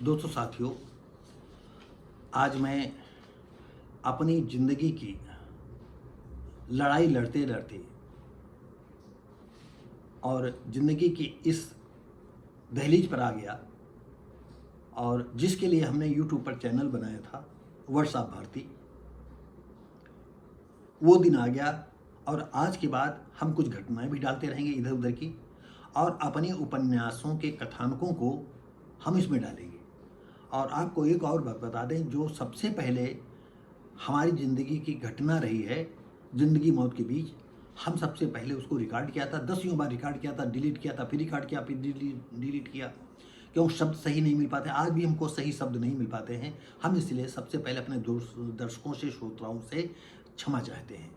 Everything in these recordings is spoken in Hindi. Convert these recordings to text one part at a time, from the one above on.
दोस्तों साथियों, आज मैं अपनी ज़िंदगी की लड़ाई लड़ते लड़ते और ज़िंदगी की इस दहलीज पर आ गया और जिसके लिए हमने यूट्यूब पर चैनल बनाया था व्हाट्सएप भारती, वो दिन आ गया। और आज के बाद हम कुछ घटनाएं भी डालते रहेंगे इधर उधर की, और अपने उपन्यासों के कथानकों को हम इसमें डालेंगे। और आपको एक और बात बता दें, जो सबसे पहले हमारी ज़िंदगी की घटना रही है ज़िंदगी मौत के बीच, हम सबसे पहले उसको रिकॉर्ड किया था, 10 बार रिकॉर्ड किया था, डिलीट किया था, फिर रिकॉर्ड किया, फिर डिलीट किया, क्यों शब्द सही नहीं मिल पाते। आज भी हमको सही शब्द नहीं मिल पाते हैं। हम इसलिए सबसे पहले अपने दर्शकों से, श्रोताओं से क्षमा चाहते हैं।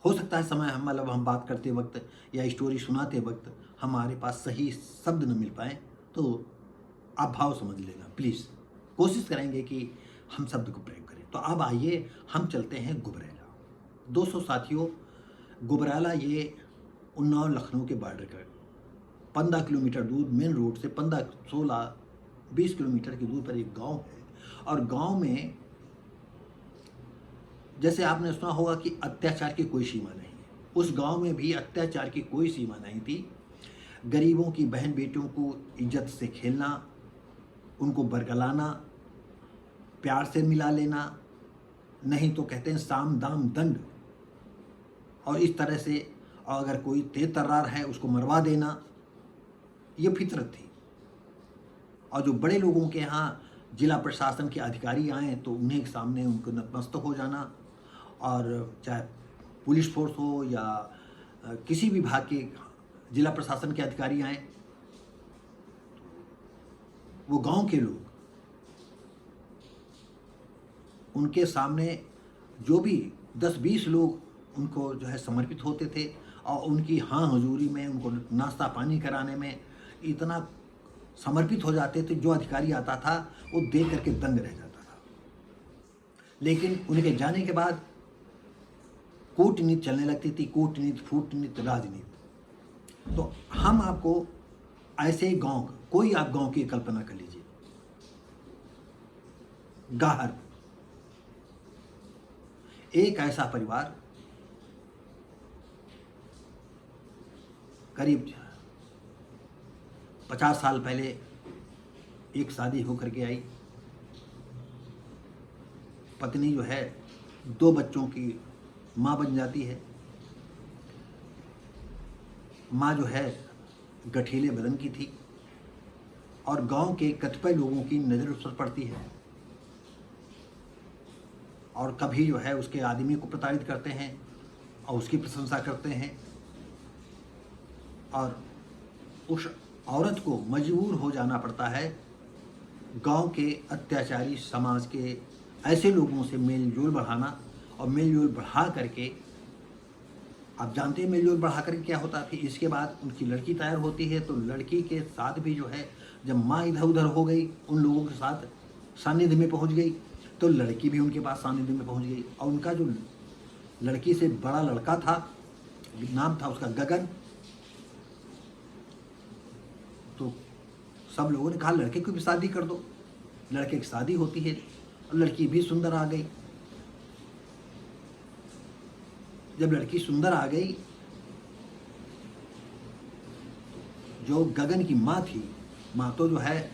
हो सकता है समय हम बात करते वक्त या स्टोरी सुनाते वक्त हमारे पास सही शब्द न मिल पाए, तो आप भाव समझ लेना प्लीज़। कोशिश करेंगे कि हम शब्द को प्रयोग करें। तो अब आइए हम चलते हैं गुबरैला। दोस्तों साथियों, गुबरैला ये उन्नाव लखनऊ के बॉर्डर का 15 किलोमीटर दूर मेन रोड से 15, 16, 20 किलोमीटर की दूर पर एक गांव है। और गांव में जैसे आपने सुना होगा कि अत्याचार की कोई सीमा नहीं है, उस गांव में भी अत्याचार की कोई सीमा नहीं थी। गरीबों की बहन बेटियों को इज्जत से खेलना, उनको बरगलाना, प्यार से मिला लेना, नहीं तो कहते हैं साम दाम दंड, और इस तरह से अगर कोई तेज तर्रार है उसको मरवा देना, ये फितरत थी। और जो बड़े लोगों के यहाँ जिला प्रशासन के अधिकारी आए तो उन्हें सामने उनको नतमस्तक हो जाना, और चाहे पुलिस फोर्स हो या किसी विभाग के जिला प्रशासन के अधिकारी आए, वो गांव के लोग उनके सामने जो भी 10-20 लोग उनको जो है समर्पित होते थे, और उनकी हाँ हुजूरी में, उनको नाश्ता पानी कराने में इतना समर्पित हो जाते थे, जो अधिकारी आता था वो देख करके दंग रह जाता था। लेकिन उनके जाने के बाद कूटनीति चलने लगती थी, कूटनीति, फूटनीति, राजनीति। तो हम आपको ऐसे गांव, कोई आप गांव की कल्पना कर लीजिए, गाहर, एक ऐसा परिवार करीब 50 साल पहले एक शादी होकर के आई। पत्नी जो है 2 बच्चों की माँ बन जाती है। माँ जो है गठीले बदन की थी, और गांव के कतिपय लोगों की नज़र उस पर पड़ती है, और कभी जो है उसके आदमी को प्रताड़ित करते हैं और उसकी प्रशंसा करते हैं, और उस औरत को मजबूर हो जाना पड़ता है गांव के अत्याचारी समाज के ऐसे लोगों से मेलजोल बढ़ाना। और मेलजोल बढ़ा करके, आप जानते हैं मेलजोल बढ़ा करके क्या होता है। फिर इसके बाद उनकी लड़की तैयार होती है, तो लड़की के साथ भी जो है, जब माँ इधर उधर हो गई, उन लोगों के साथ सानिध्य में पहुंच गई, तो लड़की भी उनके पास सानिध्य में पहुंच गई। और उनका जो लड़की से बड़ा लड़का था, नाम था उसका गगन, तो सब लोगों ने कहा लड़के की भी शादी कर दो। लड़के की शादी होती है, और लड़की भी सुंदर आ गई। जब लड़की सुंदर आ गई, जो गगन की माँ थी, माँ तो जो है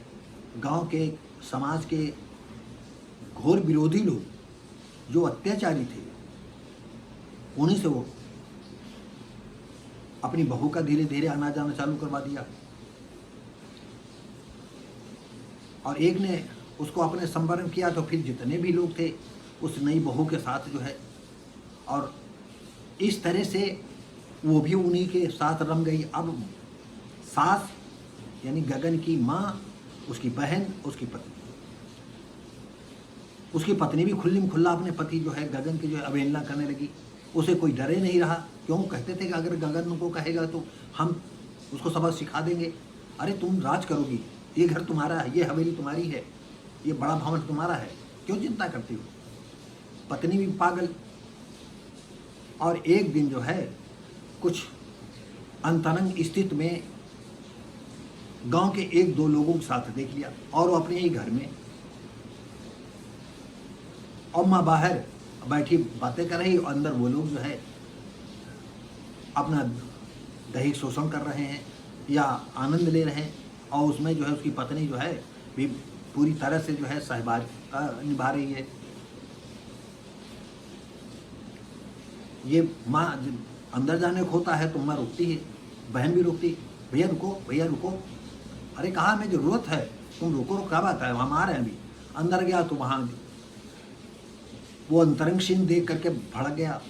गांव के समाज के घोर विरोधी लोग, जो अत्याचारी थे, उन्हीं से वो अपनी बहू का धीरे धीरे आना जाना चालू करवा दिया। और एक ने उसको अपने संवरण किया, तो फिर जितने भी लोग थे उस नई बहू के साथ जो है, और इस तरह से वो भी उन्हीं के साथ रम गई। अब सास यानी गगन की माँ, उसकी बहन, उसकी पत्नी भी खुल्ली में खुल्ला अपने पति जो है गगन की जो है अवहेलना करने लगी। उसे कोई डरे नहीं रहा, क्यों? कहते थे कि अगर गगन को कहेगा तो हम उसको सबक सिखा देंगे। अरे तुम राज करोगी, ये घर तुम्हारा है, ये हवेली तुम्हारी है, ये बड़ा भवन तुम्हारा है, क्यों चिंता करती हो? पत्नी भी पागल। और एक दिन जो है कुछ अंतरंग स्थिति में गांव के एक दो लोगों के साथ देख लिया और वो अपने ही घर में, और माँ बाहर बैठी बातें कर रही और अंदर वो लोग जो है अपना दैहिक शोषण कर रहे हैं या आनंद ले रहे हैं, और उसमें जो है उसकी पत्नी जो है भी पूरी तरह से जो है सहभागिता निभा रही है। ये माँ अंदर जाने को होता है तो माँ रोकती है, बहन भी रोकती, भैया रुको भैया रुको। अरे कहा हमें जरूरत है, तुम रोको, क्या बात है, हम आ रहे हैं अभी। अंदर गया तो वहाँ वो अंतरंग सीन देख करके भड़क गया।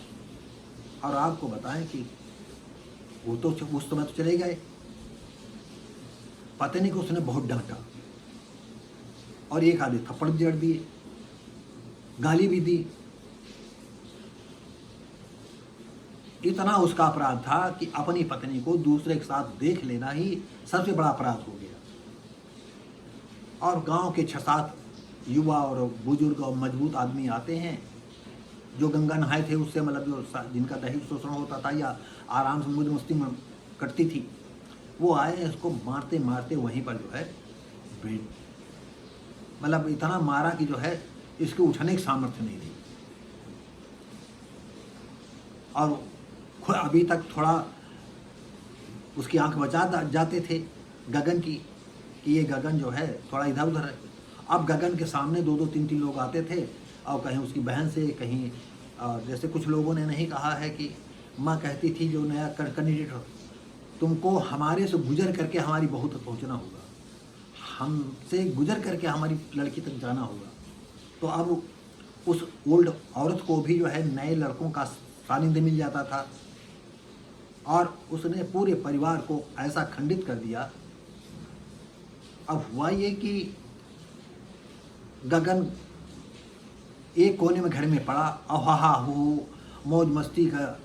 और आपको बताएं कि वो तो उस समय तो चले गए, पत्नी को उसने बहुत डांटा और एक आधे थप्पड़ जड़ दिए, गाली भी दी। इतना उसका अपराध था कि अपनी पत्नी को दूसरे के साथ देख लेना ही सबसे बड़ा अपराध हो गया। और गांव के 6-7 युवा और बुजुर्ग और मजबूत आदमी आते हैं जो गंगा नहाए थे, उससे मतलब जो जिनका दैहिक शोषण होता था या आराम से मौज मस्ती में कटती थी, वो आए, इसको मारते मारते वहीं पर जो है मतलब इतना मारा कि जो है इसके उठने की सामर्थ्य नहीं थी। और अभी तक थोड़ा उसकी आंख बचा जाते थे गगन की, कि ये गगन जो है थोड़ा इधर उधर है। अब गगन के सामने 2-2 3-3 लोग आते थे, और कहीं उसकी बहन से, कहीं जैसे कुछ लोगों ने नहीं कहा है कि माँ कहती थी जो नया कैंडिडेट हो, तुमको हमारे से गुजर करके हमारी बहू तक पहुँचना होगा, हमसे गुजर करके हमारी लड़की तक जाना होगा। तो अब उस ओल्ड औरत को भी जो है नए लड़कों का सानिध्य मिल जाता था, और उसने पूरे परिवार को ऐसा खंडित कर दिया। अब हुआ ये कि गगन एक कोने में घर में पड़ा, अहा हो मौज मस्ती का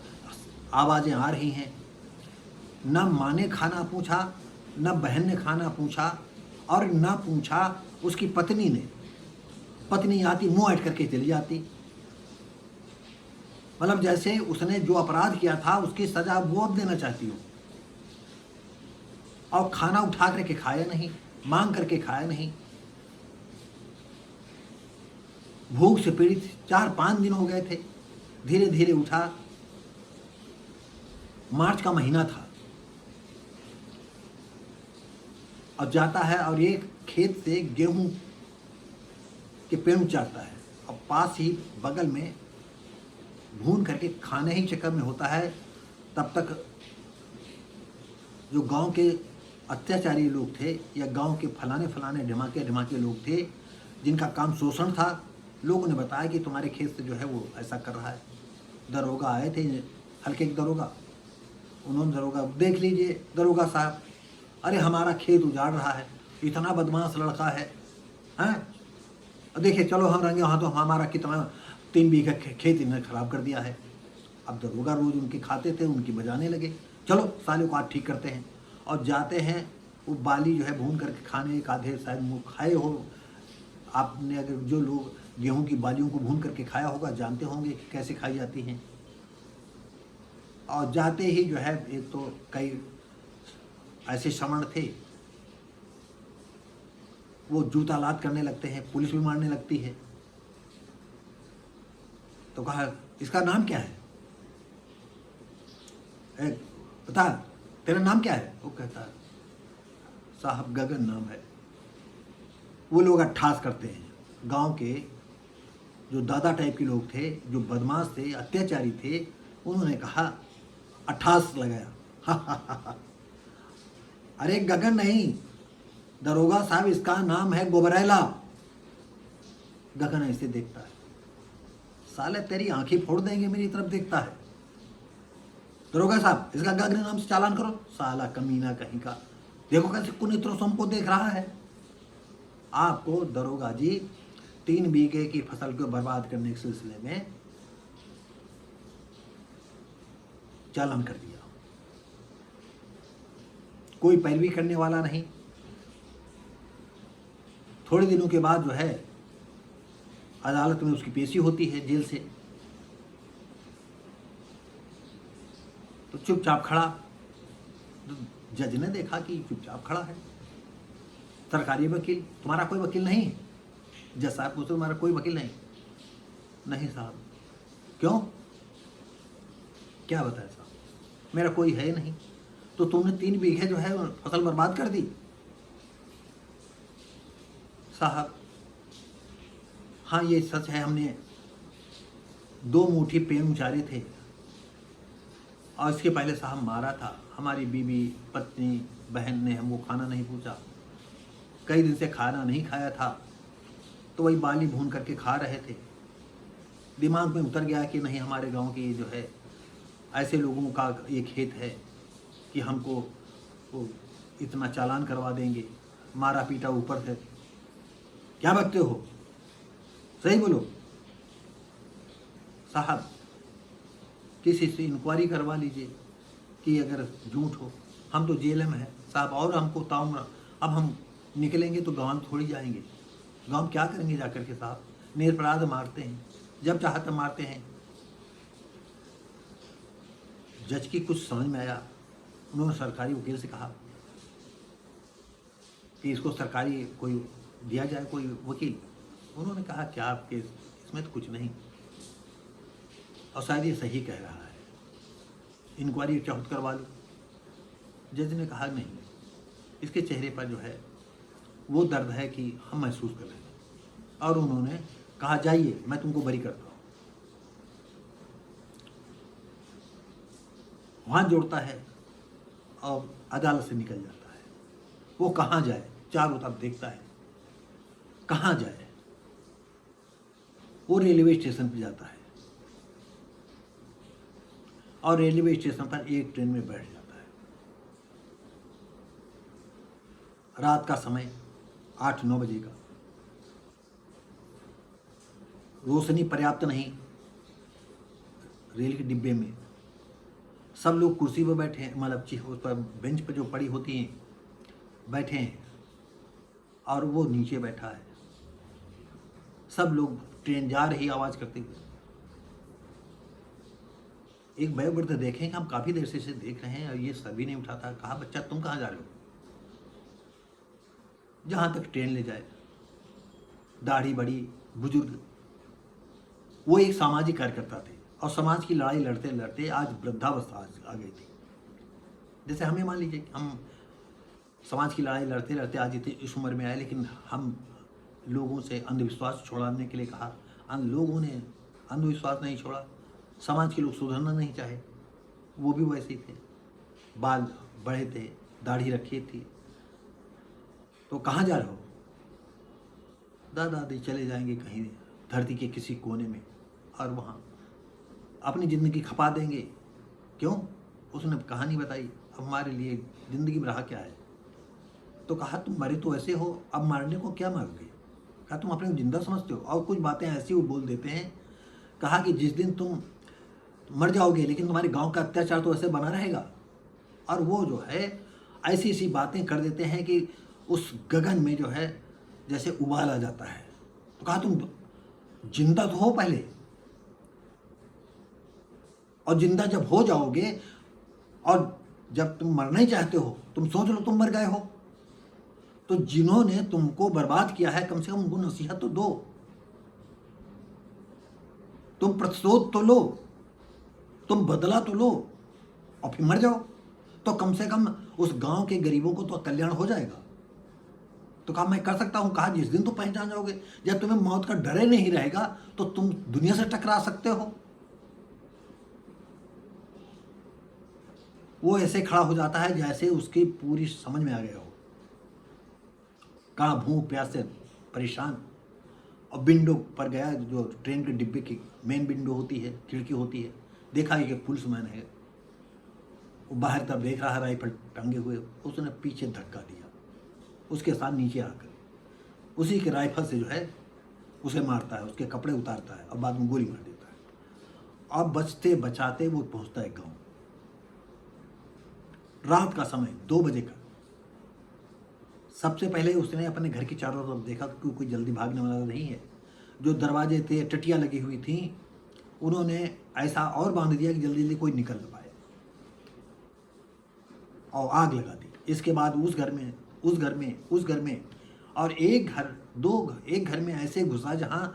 आवाज़ें आ रही हैं। न माँ ने खाना पूछा, न बहन ने खाना पूछा, और न पूछा उसकी पत्नी ने। पत्नी आती मुँह ऐंठ करके चली जाती, मतलब जैसे उसने जो अपराध किया था उसकी सजा वो अब देना चाहती हो। और खाना उठा करके खाया नहीं, मांग करके खाया नहीं, भूख से पीड़ित 4-5 दिन हो गए थे। धीरे धीरे उठा, मार्च का महीना था, और जाता है और एक खेत से गेहूं के पेड़ उचारता है, और पास ही बगल में भून करके खाने ही चक्कर में होता है। तब तक जो गांव के अत्याचारी लोग थे या गांव के फलाने ढमाके लोग थे जिनका काम शोषण था, लोगों ने बताया कि तुम्हारे खेत से जो है वो ऐसा कर रहा है। दरोगा आए थे, हल्के के दरोगा, उन्होंने दरोगा देख लीजिए दरोगा साहब, अरे हमारा खेत उजाड़ रहा है, इतना बदमाश लड़का है, हैं देखिए चलो हम रंगे हाथों हमारा कितना 3 बीघा खेत इन्होंने खराब कर दिया है। अब दरोगा रोज उनके खाते थे, उनकी बजाने लगे, चलो साले को आज ठीक करते हैं। और जाते हैं, वो बाली जो है भून करके खाने, एक आधे शायद मुँह खाए हो आपने, अगर जो लोग गेहूं की बालियों को भून करके खाया होगा जानते होंगे कि कैसे खाई जाती हैं। और जाते ही जो है एक तो कई ऐसे श्रमण थे, वो जूता लात करने लगते हैं, पुलिस भी मारने लगती है। तो कहा इसका नाम क्या है, बता तेरा नाम क्या है। वो कहता साहब गगन नाम है। वो लोग अट्ठास करते हैं, गांव के जो दादा टाइप के लोग थे, जो बदमाश थे, अत्याचारी थे, उन्होंने कहा अट्ठास लगाया अरे गगन नहीं दरोगा साहब, इसका नाम है गोबरेला। गगन ऐसे देखता है, साले तेरी आंखें फोड़ देंगे, मेरी तरफ देखता है। दरोगा साहब इसका गगन नाम से चालान करो। साला कमीना कहीं का, देखो कैसे कुनेत्रों से हमको देख रहा है। आपको दरोगा जी 3 बीघे की फसल को बर्बाद करने के सिलसिले में चालान कर दिया। कोई पैरवी करने वाला नहीं। थोड़े दिनों के बाद जो है अदालत में उसकी पेशी होती है जेल से, तो चुपचाप खड़ा, तो जज ने देखा कि चुपचाप खड़ा है, सरकारी वकील, तुम्हारा कोई वकील नहीं? जज साहब पूछते तुम्हारा कोई वकील नहीं? नहीं साहब। क्यों? क्या बताया साहब, मेरा कोई है नहीं। तो तुमने 3 बीघे जो है फसल बर्बाद कर दी? साहब हाँ ये सच है, हमने 2 मुट्ठी पेड़ उचारे थे और इसके पहले साहब मारा था। हमारी बीवी, पत्नी, बहन ने हमको खाना नहीं पूछा, कई दिन से खाना नहीं खाया था, तो वही बाली भून करके खा रहे थे। दिमाग में उतर गया कि नहीं, हमारे गांव की जो है ऐसे लोगों का ये खेत है कि हमको वो इतना चालान करवा देंगे, मारा पीटा ऊपर से। क्या बकते हो, सही बोलो साहब। किसी से इंक्वायरी करवा लीजिए कि अगर झूठ हो। हम तो जेल में हैं साहब, और हमको ताउम्र, अब हम निकलेंगे तो गांव थोड़ी जाएंगे। गांव क्या करेंगे जाकर के साहब? निरपराध मारते हैं, जब चाहे तब मारते हैं। जज की कुछ समझ में आया, उन्होंने सरकारी वकील से कहा कि इसको सरकारी कोई दिया जाए, कोई वकील। उन्होंने कहा क्या आपके इसमें तो कुछ नहीं, और शायद ये सही कह रहा है, इंक्वायरी चाहत करवा लो। जज ने कहा नहीं, इसके चेहरे पर जो है वो दर्द है कि हम महसूस कर रहे हैं। और उन्होंने कहा जाइए, मैं तुमको बरी करता हूँ। वहाँ जोड़ता है और अदालत से निकल जाता है। वो कहाँ जाए, चारों तरफ देखता है, कहाँ जाए। वो रेलवे स्टेशन पर जाता है और रेलवे स्टेशन पर एक ट्रेन में बैठ जाता है। रात का समय 8-9 बजे का, रोशनी पर्याप्त नहीं रेल के डिब्बे में। सब लोग कुर्सी पर बैठे हैं, मतलब उस पर बेंच पर जो पड़ी होती हैं बैठे हैं, और वो नीचे बैठा है। सब लोग ट्रेन जा रही आवाज़ करते हुए। एक वयोवृद्ध देखें कि हम काफ़ी देर से इसे देख रहे हैं और ये सभी नहीं उठाता। कहा बच्चा तुम कहाँ जा रहे हो? जहाँ तक ट्रेन ले जाए। दाढ़ी बड़ी बुजुर्ग, वो एक सामाजिक कार्यकर्ता थे और समाज की लड़ाई लड़ते लड़ते आज वृद्धावस्था आ गई थी। जैसे हमें मान लीजिए हम समाज की लड़ाई लड़ते लड़ते आज इस उम्र में आए, लेकिन हम लोगों से अंधविश्वास छोड़ाने के लिए कहा। लोगों ने अंधविश्वास नहीं छोड़ा, समाज के लोग सुधरना नहीं चाहे, वो भी वैसे ही थे। बाल बड़े थे, दाढ़ी रखी थी। तो कहाँ जा रहे हो? दादा दादी चले जाएंगे कहीं धरती के किसी कोने में और वहाँ अपनी ज़िंदगी खपा देंगे। क्यों? उसने कहानी बताई, अब हमारे लिए ज़िंदगी में रहा क्या है। तो कहा तुम मरे तो ऐसे हो, अब मारने को क्या मारोगे? कहा तुम अपने को जिंदा समझते हो? और कुछ बातें ऐसी वो बोल देते हैं। कहा कि जिस दिन तुम मर जाओगे लेकिन तुम्हारे गांव का अत्याचार तो ऐसे बना रहेगा। और वो जो है ऐसी ऐसी बातें कर देते हैं कि उस गगन में जो है जैसे उबाल आ जाता है। तो कहा तुम जिंदा तो हो पहले, और जिंदा जब हो जाओगे और जब तुम मरना ही चाहते हो, तुम सोच लो तुम मर गए हो, तो जिन्होंने तुमको बर्बाद किया है कम से कम उनको नसीहत तो दो, तुम प्रतिशोध तो लो, तुम बदला तो लो, और फिर मर जाओ तो कम से कम उस गांव के गरीबों को तो कल्याण हो जाएगा। तो कहा मैं कर सकता हूं। कहा जिस दिन तुम पहचान जाओगे, जब तुम्हें मौत का डर ही नहीं रहेगा, तो तुम दुनिया से टकरा सकते हो। वो ऐसे खड़ा हो जाता है जैसे उसकी पूरी समझ में आ गया हो। कहा भूख प्यास से परेशान, और विंडो पर गया, जो ट्रेन के डिब्बे की मेन विंडो होती है, खिड़की होती है, देखा कि एक पुलिसमैन है, वो बाहर तरफ देख रहा है राइफल टंगे हुए। उसने पीछे धक्का दिया उसके साथ, नीचे आकर उसी के राइफल से जो है उसे मारता है, उसके कपड़े उतारता है और बाद में गोली मार देता है। अब बचते बचाते वो पहुंचता है गाँव। रात का समय 2 बजे का। सबसे पहले उसने अपने घर की चारों तरफ देखा कि कोई जल्दी भागने वाला नहीं है। जो दरवाजे थे, टटियाँ लगी हुई थी, उन्होंने ऐसा और बांध दिया कि जल्दी जल्दी कोई निकल न पाए, और आग लगा दी। इसके बाद उस घर में और एक घर में ऐसे घुसा जहां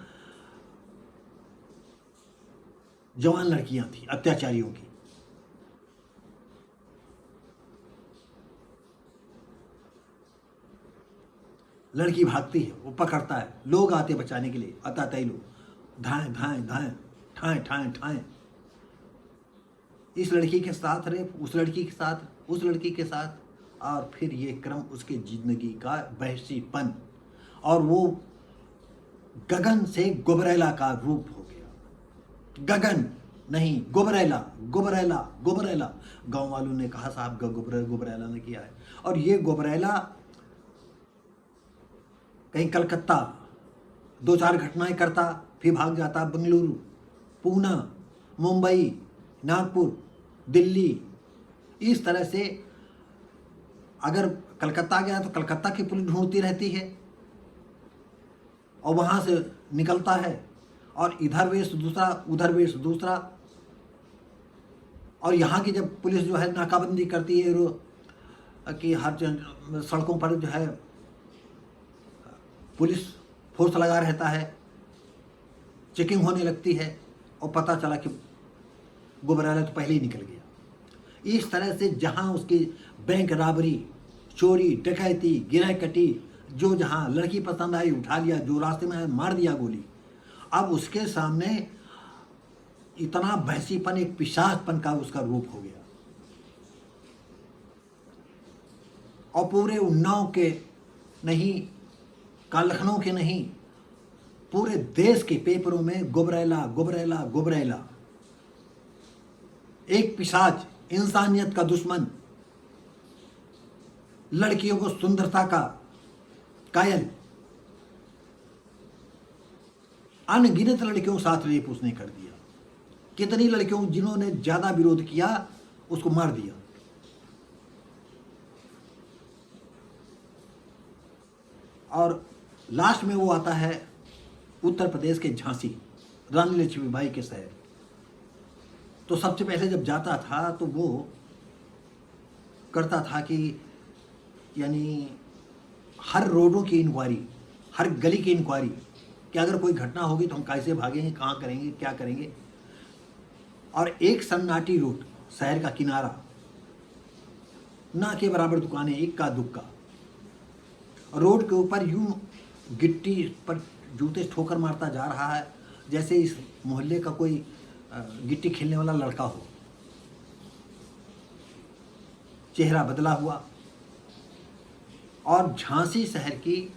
जवान लड़कियां थी अत्याचारियों की। लड़की भागती है, वो पकड़ता है, लोग आते बचाने के लिए, अतातई लोग, धाएं धाएं धाएं, ठाएं ठाएं ठाएं, इस लड़की के साथ रेप, उस लड़की के साथ, उस लड़की के साथ, और फिर ये क्रम उसके जिंदगी का बहसीपन, और वो गगन से गुबरैला का रूप हो गया। गगन नहीं, गुबरैला, गुबरैला, गुबरैला। गांव वालों ने कहा साहब गुबरैला ने किया है। और ये गुबरैला कहीं कलकत्ता 2-4 घटनाएं करता, फिर भाग जाता बेंगलुरु, पूना, मुंबई, नागपुर, दिल्ली। इस तरह से अगर कलकत्ता गया तो कलकत्ता की पुलिस ढूंढती रहती है और वहां से निकलता है, और इधर वेश दूसरा, उधर वेश दूसरा। और यहाँ की जब पुलिस जो है नाकाबंदी करती है कि हर सड़कों पर जो है पुलिस फोर्स लगा रहता है, चेकिंग होने लगती है, और पता चला कि गुबरैला तो पहले ही निकल गया। इस तरह से जहाँ उसकी बैंक राबरी, चोरी, डकैती, गिरह कटी, जो जहाँ लड़की पसंद आई उठा लिया, जो रास्ते में मार दिया गोली। अब उसके सामने इतना भैंसीपन, एक पिशाचपन का उसका रूप हो गया। और पूरे उन्नाव के नहीं, का लखनऊ के नहीं, पूरे देश के पेपरों में गुबरैला, गुबरैला, गुबरैला, एक पिशाच, इंसानियत का दुश्मन, लड़कियों को सुंदरता का कायल। अनगिनत लड़कियों के साथ रेप उसने कर दिया। कितनी लड़कियों जिन्होंने ज्यादा विरोध किया उसको मार दिया। और लास्ट में वो आता है उत्तर प्रदेश के झांसी, रानी लक्ष्मीबाई के शहर। तो सबसे पहले जब जाता था तो वो करता था कि यानी हर रोडों की इंक्वायरी, हर गली की इंक्वायरी, कि अगर कोई घटना होगी तो हम कैसे भागेंगे, कहाँ करेंगे, क्या करेंगे। और एक सन्नाटी रोड, शहर का किनारा, ना के बराबर दुकानें, इक्का दुक्का, रोड के ऊपर यूं गिट्टी पर जूते से ठोकर मारता जा रहा है जैसे इस मोहल्ले का कोई गिट्टी खेलने वाला लड़का हो। चेहरा बदला हुआ। और झांसी शहर की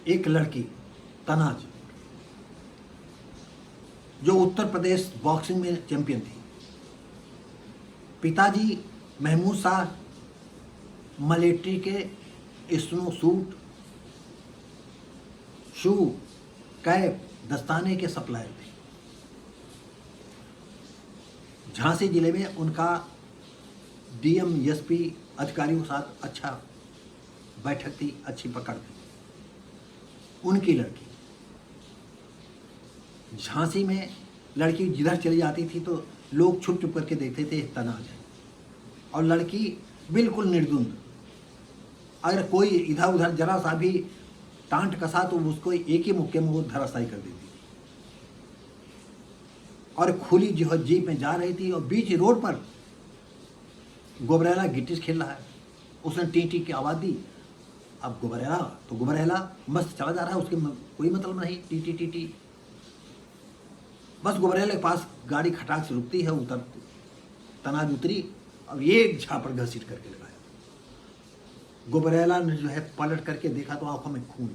एक लड़की तनाज, जो उत्तर प्रदेश बॉक्सिंग में चैंपियन थी। पिताजी महमूद शाह मिलिट्री के स्नो सूट, शू, कैप, दस्ताने के सप्लायर थे। झांसी जिले में उनका डीएम, एसपी अधिकारियों के साथ अच्छा बैठक थी, अच्छी पकड़ थी। उनकी लड़की झांसी में, लड़की जिधर चली जाती थी तो लोग छुप छुप करके देखते थे तनाज है। और लड़की बिल्कुल निर्दुंद, अगर कोई इधर उधर जरा सा भी टांट कसा तो उसको एक ही मुक्के में वो धराशायी कर देती थी। और खुली जो जीप में जा रही थी और बीच रोड पर गुबरैला गिट्टी खेल रहा है। उसने टी टी की आवाज़ दी। अब गुबरैला तो गुबरैला मस्त चला जा रहा है, उसके कोई मतलब नहीं, टी टी टी टी। बस गुबरैला के पास गाड़ी खटाक से रुकती है, उतर तनाज उतरी, अब एक झापड़ घसीट करके लगाया। गुबरैला ने जो है पलट करके देखा तो आंखों में खून,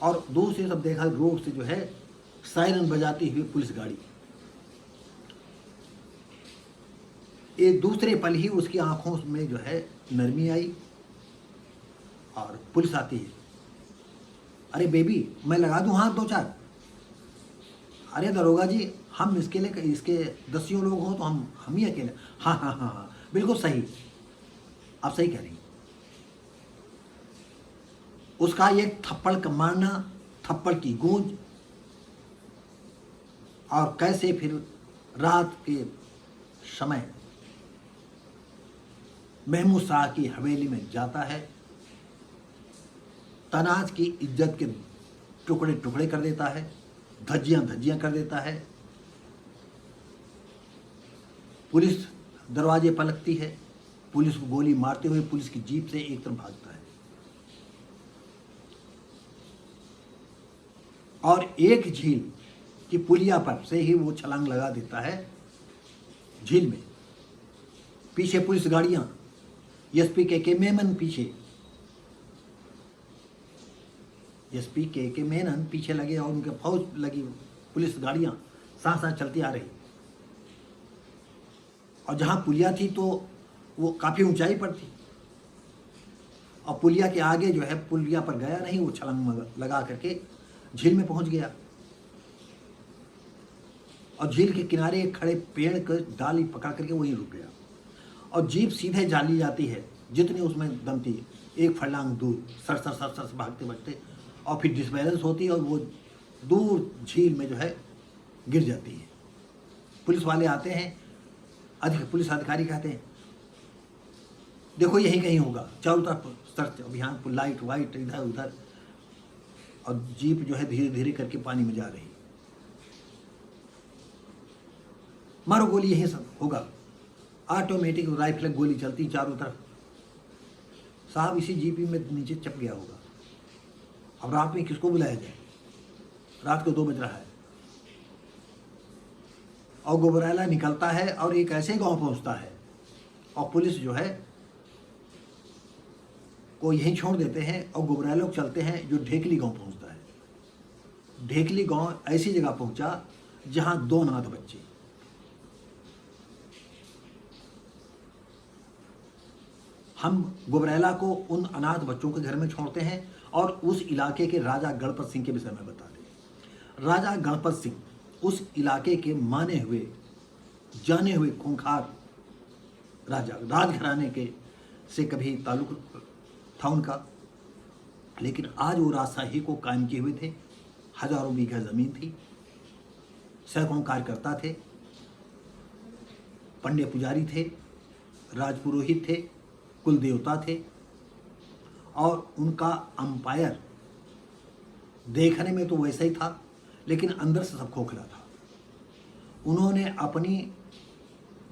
और दूसरी तरफ देखा रोड से जो है सायरन बजाती हुई पुलिस गाड़ी। ये दूसरे पल ही उसकी आंखों में जो है नरमी आई और पुलिस आती है। अरे बेबी, मैं लगा दूं हाथ 2-4? अरे दरोगा जी, हम इसके लिए, इसके 10 लोग हो तो हम ही अकेले। हाँ हाँ हाँ हाँ, बिल्कुल सही, आप सही कह रही। उसका एक थप्पड़ का मारना, थप्पड़ की गूंज, और कैसे फिर रात के समय महमूद शाह की हवेली में जाता है, तनाज की इज्जत के टुकड़े टुकड़े कर देता है, धज्जियां धज्जियां कर देता है। पुलिस दरवाजे पर लगती है, पुलिस को गोली मारते हुए पुलिस की जीप से एक तरफ भागता है और एक झील की पुलिया पर से ही वो छलांग लगा देता है झील में। पीछे पुलिस गाड़ियां, एसपी के मेनन पीछे, एसपी के मेनन पीछे लगे और उनके फौज लगी, पुलिस गाड़ियां साथ साथ चलती आ रही। और जहां पुलिया थी तो वो काफ़ी ऊंचाई पर थी और पुलिया के आगे जो है, पुलिया पर गया नहीं, वो छलांग लगा करके झील में पहुंच गया और झील के किनारे एक खड़े पेड़ के डाली पकड़ करके वहीं रुक गया और जीप सीधे जाली जाती है जितनी उसमें दम थी, एक फरलांग दूर सर सर सर सर भागते भागते, और फिर डिसबैलेंस होती है और वो दूर झील में जो है गिर जाती है। पुलिस वाले आते हैं, पुलिस अधिकारी कहते हैं देखो यहीं कहीं होगा, चारों तरफ सर्च अभियान, लाइट वाइट इधर उधर, और जीप जो है धीरे धीरे करके पानी में जा रही। मारो गोली, यहीं सब होगा, ऑटोमेटिक राइफल गोली चलती चारों तरफ। साहब इसी जीपी में नीचे चप गया होगा। अब रात में किसको बुलाया जाए? रात को 2 बज रहा है और गुबरैला निकलता है और एक ऐसे गांव पहुंचता है और पुलिस जो है को यहीं छोड़ देते हैं और गुबरैला लोग चलते हैं जो ढेकली गांव पहुंचता है। ढेकली गांव ऐसी जगह पहुंचा जहां 2 अनाथ बच्चे, हम गुबरैला को उन अनाथ बच्चों के घर में छोड़ते हैं और उस इलाके के राजा गणपत सिंह के विषय में बता दें। राजा गणपत सिंह उस इलाके के माने हुए जाने हुए खूंखार राजा, राजघराने के से कभी ताल्लुक था उनका, लेकिन आज वो राजशाही को कायम किए हुए थे। हजारों बीघा जमीन थी, सैकड़ों कार्यकर्ता थे, पंडे पुजारी थे, राजपुरोहित थे, कुल देवता थे और उनका अंपायर देखने में तो वैसा ही था लेकिन अंदर से सब खोखला था। उन्होंने अपनी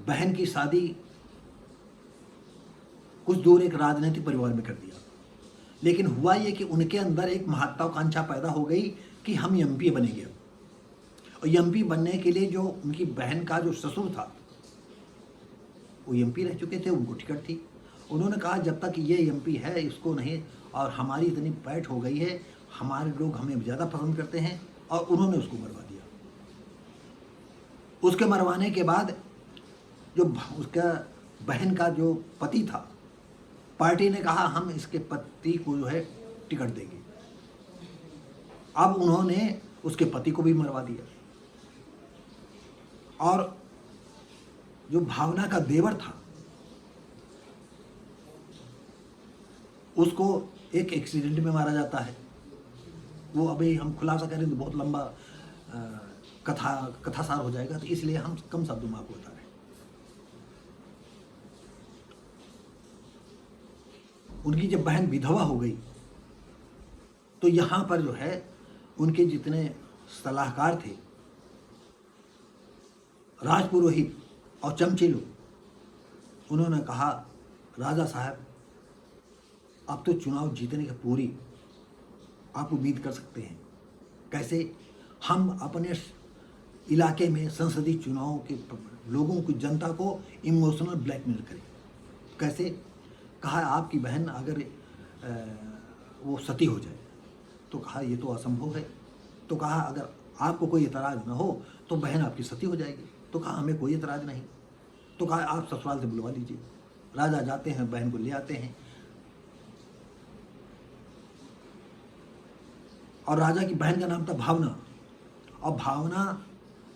बहन की शादी कुछ दूर एक राजनीतिक परिवार में कर दिया, लेकिन हुआ ये कि उनके अंदर एक महत्वाकांक्षा पैदा हो गई कि हम एमपी बनेंगे। और एमपी बनने के लिए जो उनकी बहन का जो ससुर था वो एमपी रह चुके थे, उनको टिकट थी। उन्होंने कहा जब तक ये एमपी है इसको नहीं, और हमारी इतनी पैठ हो गई है, हमारे लोग हमें ज़्यादा पसंद करते हैं, और उन्होंने उसको मरवा दिया। उसके मरवाने के बाद जो उसका बहन का जो पति था, पार्टी ने कहा हम इसके पति को जो है टिकट देंगे। अब उन्होंने उसके पति को भी मरवा दिया और जो भावना का देवर था उसको एक एक्सीडेंट में मारा जाता है। वो अभी हम खुलासा करें तो बहुत लंबा कथासार हो जाएगा, तो इसलिए हम कम शब्दों में आपको बता रहे हैं। उनकी जब बहन विधवा हो गई तो यहाँ पर जो है उनके जितने सलाहकार थे, राजपुरोहित और चमचे लोग, उन्होंने कहा राजा साहब अब तो चुनाव जीतने की पूरी आप उम्मीद कर सकते हैं। कैसे? हम अपने इलाके में संसदीय चुनाव के लोगों को, जनता को इमोशनल ब्लैकमेल करें। कैसे? कहा आपकी बहन अगर वो सती हो जाए, तो कहा ये तो असंभव है। तो कहा अगर आपको कोई एतराज़ ना हो तो बहन आपकी सती हो जाएगी। तो कहा हमें कोई एतराज़ नहीं। तो कहा आप ससुराल से बुलवा लीजिए। राजा जाते हैं, बहन को ले आते हैं और राजा की बहन का नाम था भावना, और भावना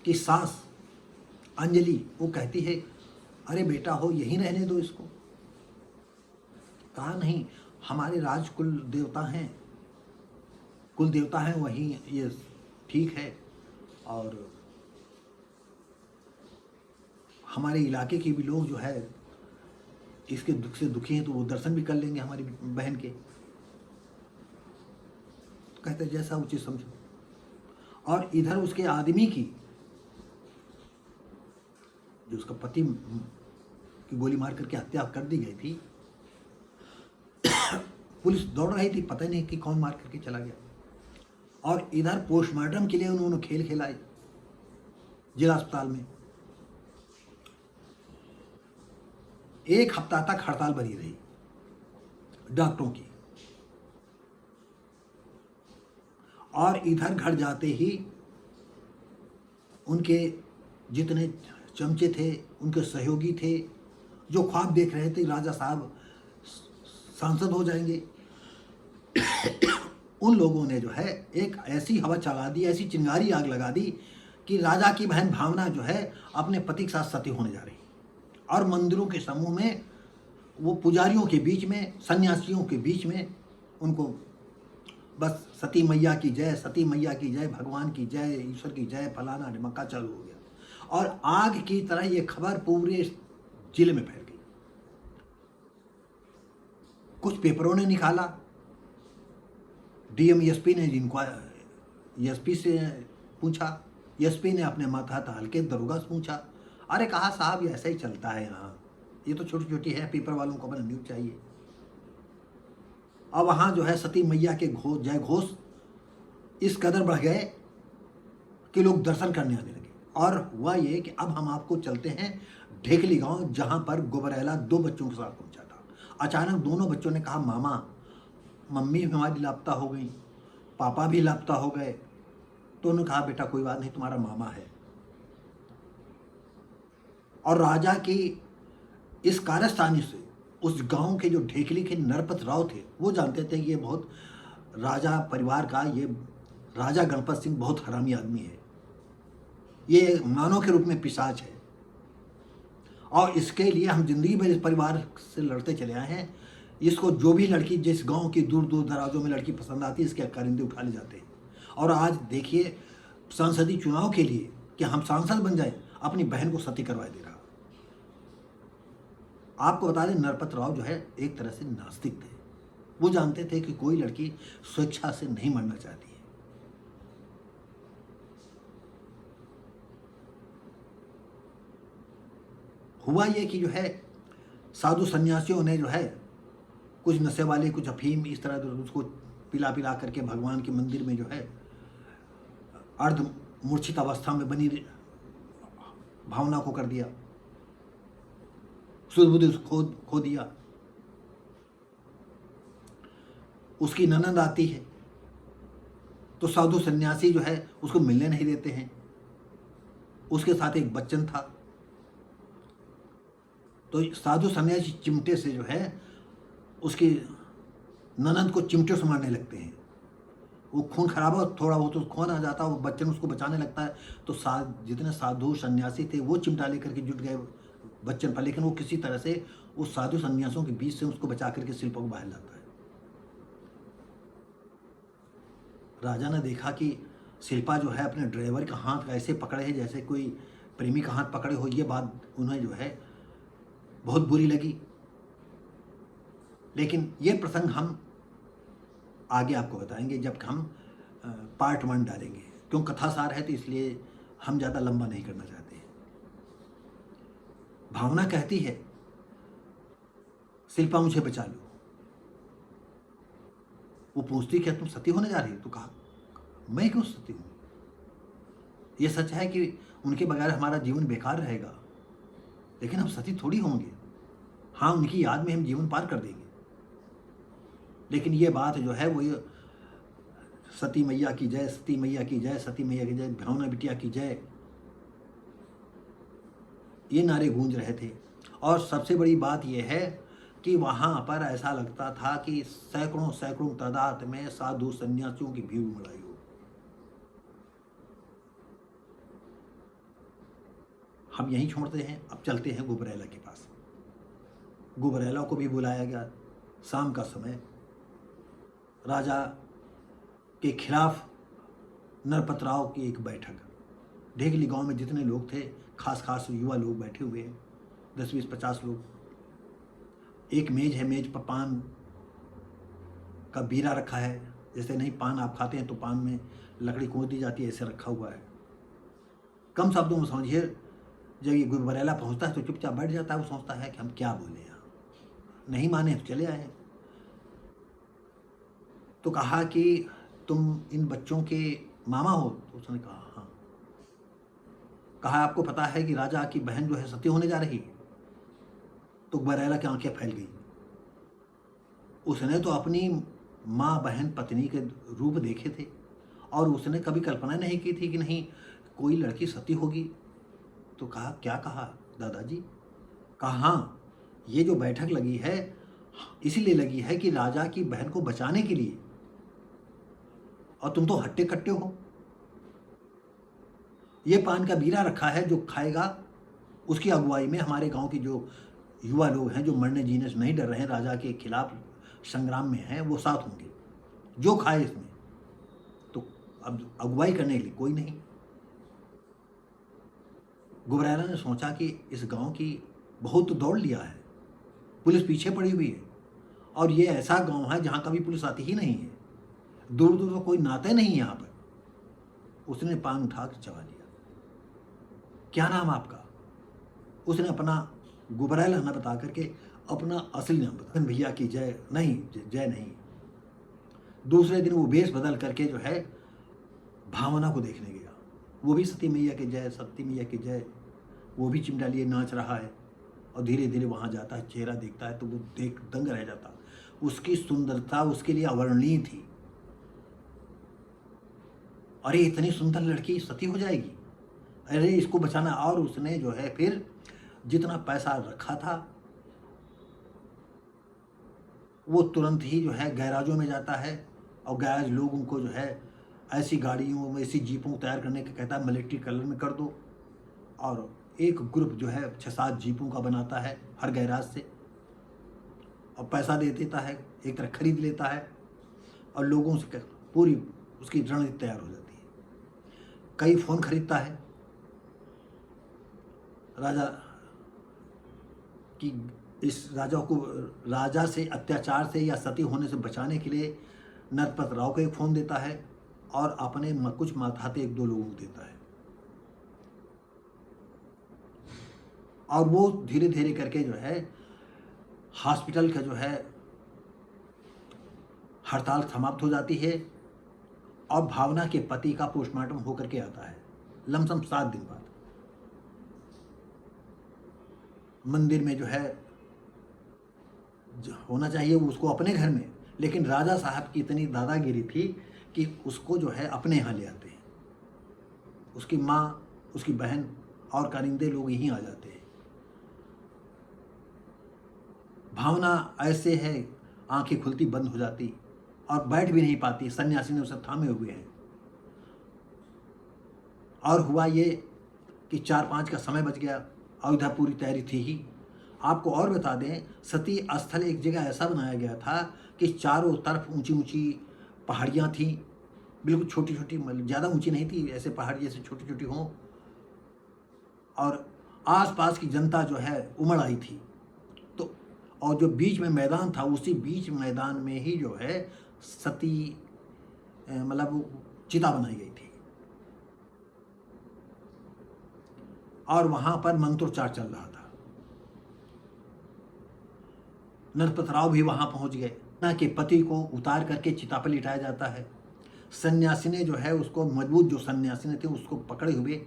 की सास अंजलि वो कहती है अरे बेटा हो यहीं रहने दो इसको। कहा नहीं, हमारे राज कुल देवता हैं वहीं, ये ठीक है, और हमारे इलाके के भी लोग जो है इसके दुख से दुखी हैं तो वो दर्शन भी कर लेंगे हमारी बहन के। कहते जैसा उचित समझो। और इधर उसके आदमी की, जो उसका पति की गोली मार करके हत्या कर दी गई थी, पुलिस दौड़ रही थी, पता ही नहीं कि कौन मार करके चला गया। और इधर पोस्टमार्टम के लिए उन्होंने खेल खेलाए जिला अस्पताल में। 1 हफ्ता तक हड़ताल बनी रही डॉक्टरों की। और इधर घर जाते ही उनके जितने चमचे थे, उनके सहयोगी थे, जो ख्वाब देख रहे थे राजा साहब सांसद हो जाएंगे, उन लोगों ने जो है एक ऐसी हवा चला दी, ऐसी चिंगारी आग लगा दी कि राजा की बहन भावना जो है अपने पति के साथ सती होने जा रही। और मंदिरों के समूह में, वो पुजारियों के बीच में, सन्यासियों के बीच में उनको बस सती मैया की जय, सती मैया की जय, भगवान की जय, ईश्वर की जय, फलाना ढिमक्का चालू हो गया। और आग की तरह ये खबर पूरे जिले में फैल गई। कुछ पेपरों ने निकाला, डीएम एसपी ने जिनको एसपी से पूछा, एसपी ने अपने माता हल्के दरोगा से पूछा। अरे कहा साहब ये ऐसा ही चलता है यहाँ, ये तो छोटी छोटी है, पेपर वालों को अपना न्यूज चाहिए। अब वहाँ जो है सती मैया के जय घोष इस कदर बढ़ गए कि लोग दर्शन करने आने लगे। और हुआ ये कि अब हम आपको चलते हैं ढेकली गांव, जहाँ पर गुबरैला 2 बच्चों के साथ पहुंचा था। अचानक दोनों बच्चों ने कहा मामा, मम्मी हमारी लापता हो गई, पापा भी लापता हो गए। तो उन्होंने कहा बेटा कोई बात नहीं, तुम्हारा मामा है। और राजा की इस कारस्तानी से उस गांव के जो ढेकली के नरपत राव थे, वो जानते थे कि ये बहुत राजा परिवार का, ये राजा गणपत सिंह बहुत हरामी आदमी है, ये मानव के रूप में पिशाच है। और इसके लिए हम जिंदगी भर इस परिवार से लड़ते चले आए हैं। इसको जो भी लड़की जिस गांव की दूर दूर दराजों में लड़की पसंद आती है, इसके कारिंदे उठा ले जाते हैं। और आज देखिए संसदीय चुनाव के लिए कि हम सांसद बन जाए, अपनी बहन को सती करवा दे रहा। आपको बता दें नरपत राव जो है एक तरह से नास्तिक थे। वो जानते थे कि कोई लड़की स्वेच्छा से नहीं मरना चाहती है। हुआ ये कि जो है साधु सन्यासियों ने जो है कुछ नशे वाले, कुछ अफीम, इस तरह उसको पिला पिला करके भगवान के मंदिर में जो है अर्ध मूर्छित अवस्था में बनी भावना को कर दिया, सुध खो दिया। उसकी ननद आती है तो साधु सन्यासी जो है उसको मिलने नहीं देते हैं। उसके साथ एक बच्चन था, तो साधु सन्यासी चिमटे से जो है उसकी ननद को चिमटे से मारने लगते हैं। वो खून खराब हो, थोड़ा बहुत तो खून आ जाता है, वो बच्चन उसको बचाने लगता है। तो जितने साधु सन्यासी थे वो चिमटा लेकर के जुट गए बच्चन पर, लेकिन वो किसी तरह से उस साधु सन्यासियों के बीच से उसको बचा करके शिल्पा को बाहर लाता है। राजा ने देखा कि शिल्पा जो है अपने ड्राइवर का हाथ ऐसे पकड़े है जैसे कोई प्रेमी का हाथ पकड़े हो। ये बात उन्हें जो है बहुत बुरी लगी। लेकिन ये प्रसंग हम आगे आपको बताएंगे जब हम पार्ट 1 डालेंगे, क्यों कथा सार है तो इसलिए हम ज़्यादा लंबा नहीं करना चाहते। भावना कहती है शिल्पा मुझे बचा लो। वो पूछती क्या तुम सती होने जा रही हो? तो कहा मैं क्यों सती हूँ? ये सच है कि उनके बगैर हमारा जीवन बेकार रहेगा, लेकिन हम सती थोड़ी होंगे। हाँ, उनकी याद में हम जीवन पार कर देंगे। लेकिन ये बात जो है वो ये सती मैया की जय, सती मैया की जय, सती मैया की जय, भावना बिटिया की जय, ये नारे गूंज रहे थे। और सबसे बड़ी बात यह है कि वहाँ पर ऐसा लगता था कि सैकड़ों सैकड़ों तादाद में साधु सन्यासियों की भीड़ उमड़ आई हो। हम यहीं छोड़ते हैं, अब चलते हैं गुबरैला के पास। गुबरैला को भी बुलाया गया। शाम का समय, राजा के खिलाफ नरपत राव की एक बैठक। ढेकली गांव में जितने लोग थे, खास खास युवा लोग बैठे हुए हैं, 10, 20, 50 लोग। एक मेज है, मेज पर पान का बीरा रखा है, जैसे नहीं पान आप खाते हैं तो पान में लकड़ी कूद दी जाती है, ऐसे रखा हुआ है। कम शब्दों में समझिए, जब ये गुबरैला पहुंचता है तो चुपचाप बैठ जाता है। वो सोचता है कि हम क्या बोले यहाँ, नहीं माने तो चले आए। तो कहा कि तुम इन बच्चों के मामा हो? तो उसने कहा हाँ। कहा आपको पता है कि राजा की बहन जो है सती होने जा रही है? तो गुबरैला की आंखें फैल गई। उसने तो अपनी माँ, बहन, पत्नी के रूप देखे थे और उसने कभी कल्पना नहीं की थी कि नहीं कोई लड़की सती होगी। तो कहा क्या कहा दादाजी? कहा हाँ, ये जो बैठक लगी है इसीलिए लगी है कि राजा की बहन को बचाने के लिए, और तुम तो हट्टे कट्टे हो। ये पान का बीरा रखा है, जो खाएगा उसकी अगुवाई में हमारे गांव के जो युवा लोग हैं, जो मरने जीने से नहीं डर रहे हैं, राजा के खिलाफ संग्राम में हैं, वो साथ होंगे। जो खाए इसमें, तो अब अगुवाई करने के लिए कोई नहीं। गुबरैला ने सोचा कि इस गांव की बहुत तो दौड़ लिया है, पुलिस पीछे पड़ी हुई है, और ये ऐसा गांव है जहां कभी पुलिस आती ही नहीं है, दूर दूर तो कोई नाते नहीं है यहाँ पर। उसने पान उठा कर चबा लिया। क्या नाम आपका? उसने अपना गुबरैला न बता करके अपना असली नाम बता। भैया की जय नहीं, जय नहीं। दूसरे दिन वो वेश बदल करके जो है भावना को देखने गया। वो भी सती मैया की जय, सती मैया की जय, वो भी चिमटा लिए नाच रहा है। और धीरे धीरे वहाँ जाता है, चेहरा देखता है तो वो देख दंग रह जाता। उसकी सुंदरता उसके लिए अवर्णनीय थी। अरे इतनी सुंदर लड़की सती हो जाएगी, अरे इसको बचाना। और उसने जो है फिर जितना पैसा रखा था वो तुरंत ही जो है गैराजों में जाता है, और गैराज लोग उनको जो है ऐसी गाड़ियों में, ऐसी जीपों तैयार करने का कहता है मिलिट्री कलर में कर दो। और एक ग्रुप जो है 6-7 जीपों का बनाता है हर गैराज से, और पैसा दे देता है, एक तरह खरीद लेता है, और लोगों से पूरी उसकी रणनीति तैयार हो जाती है। कई फ़ोन खरीदता है राजा की, इस राजा को राजा से अत्याचार से या सती होने से बचाने के लिए नरपत राव को एक फ़ोन देता है, और अपने कुछ माताहते 1-2 लोगों को देता है। और वो धीरे धीरे करके जो है हॉस्पिटल का जो है हड़ताल समाप्त हो जाती है, और भावना के पति का पोस्टमार्टम होकर के आता है लमसम 7 दिन बाद। मंदिर में जो है होना चाहिए उसको अपने घर में, लेकिन राजा साहब की इतनी दादागिरी थी कि उसको जो है अपने यहाँ ले आते हैं। उसकी माँ, उसकी बहन और कारिंदे लोग यहीं आ जाते हैं। भावना ऐसे है, आंखें खुलती बंद हो जाती और बैठ भी नहीं पाती। सन्यासी ने उसे थामे हुए हैं। और हुआ ये कि 4-5 का समय बच गया, अयोध्या पूरी तैयारी थी ही। आपको और बता दें, सती स्थल एक जगह ऐसा बनाया गया था कि चारों तरफ ऊंची ऊंची पहाड़ियाँ थीं, बिल्कुल छोटी छोटी, ज़्यादा ऊंची नहीं थी, ऐसे पहाड़ जैसे छोटी छोटी हों, और आसपास की जनता जो है उमड़ आई थी। तो और जो बीच में मैदान था, उसी बीच मैदान में ही जो है सती मतलब चिता बनाई गई थी, और वहाँ पर मंत्रोच्चार चल रहा था। नरपत राव भी वहाँ पहुँच गए। ना के पति को उतार करके चिता पर लिटाया जाता है। सन्यासी ने जो है उसको, मजबूत जो सन्यासी ने थे उसको पकड़े हुए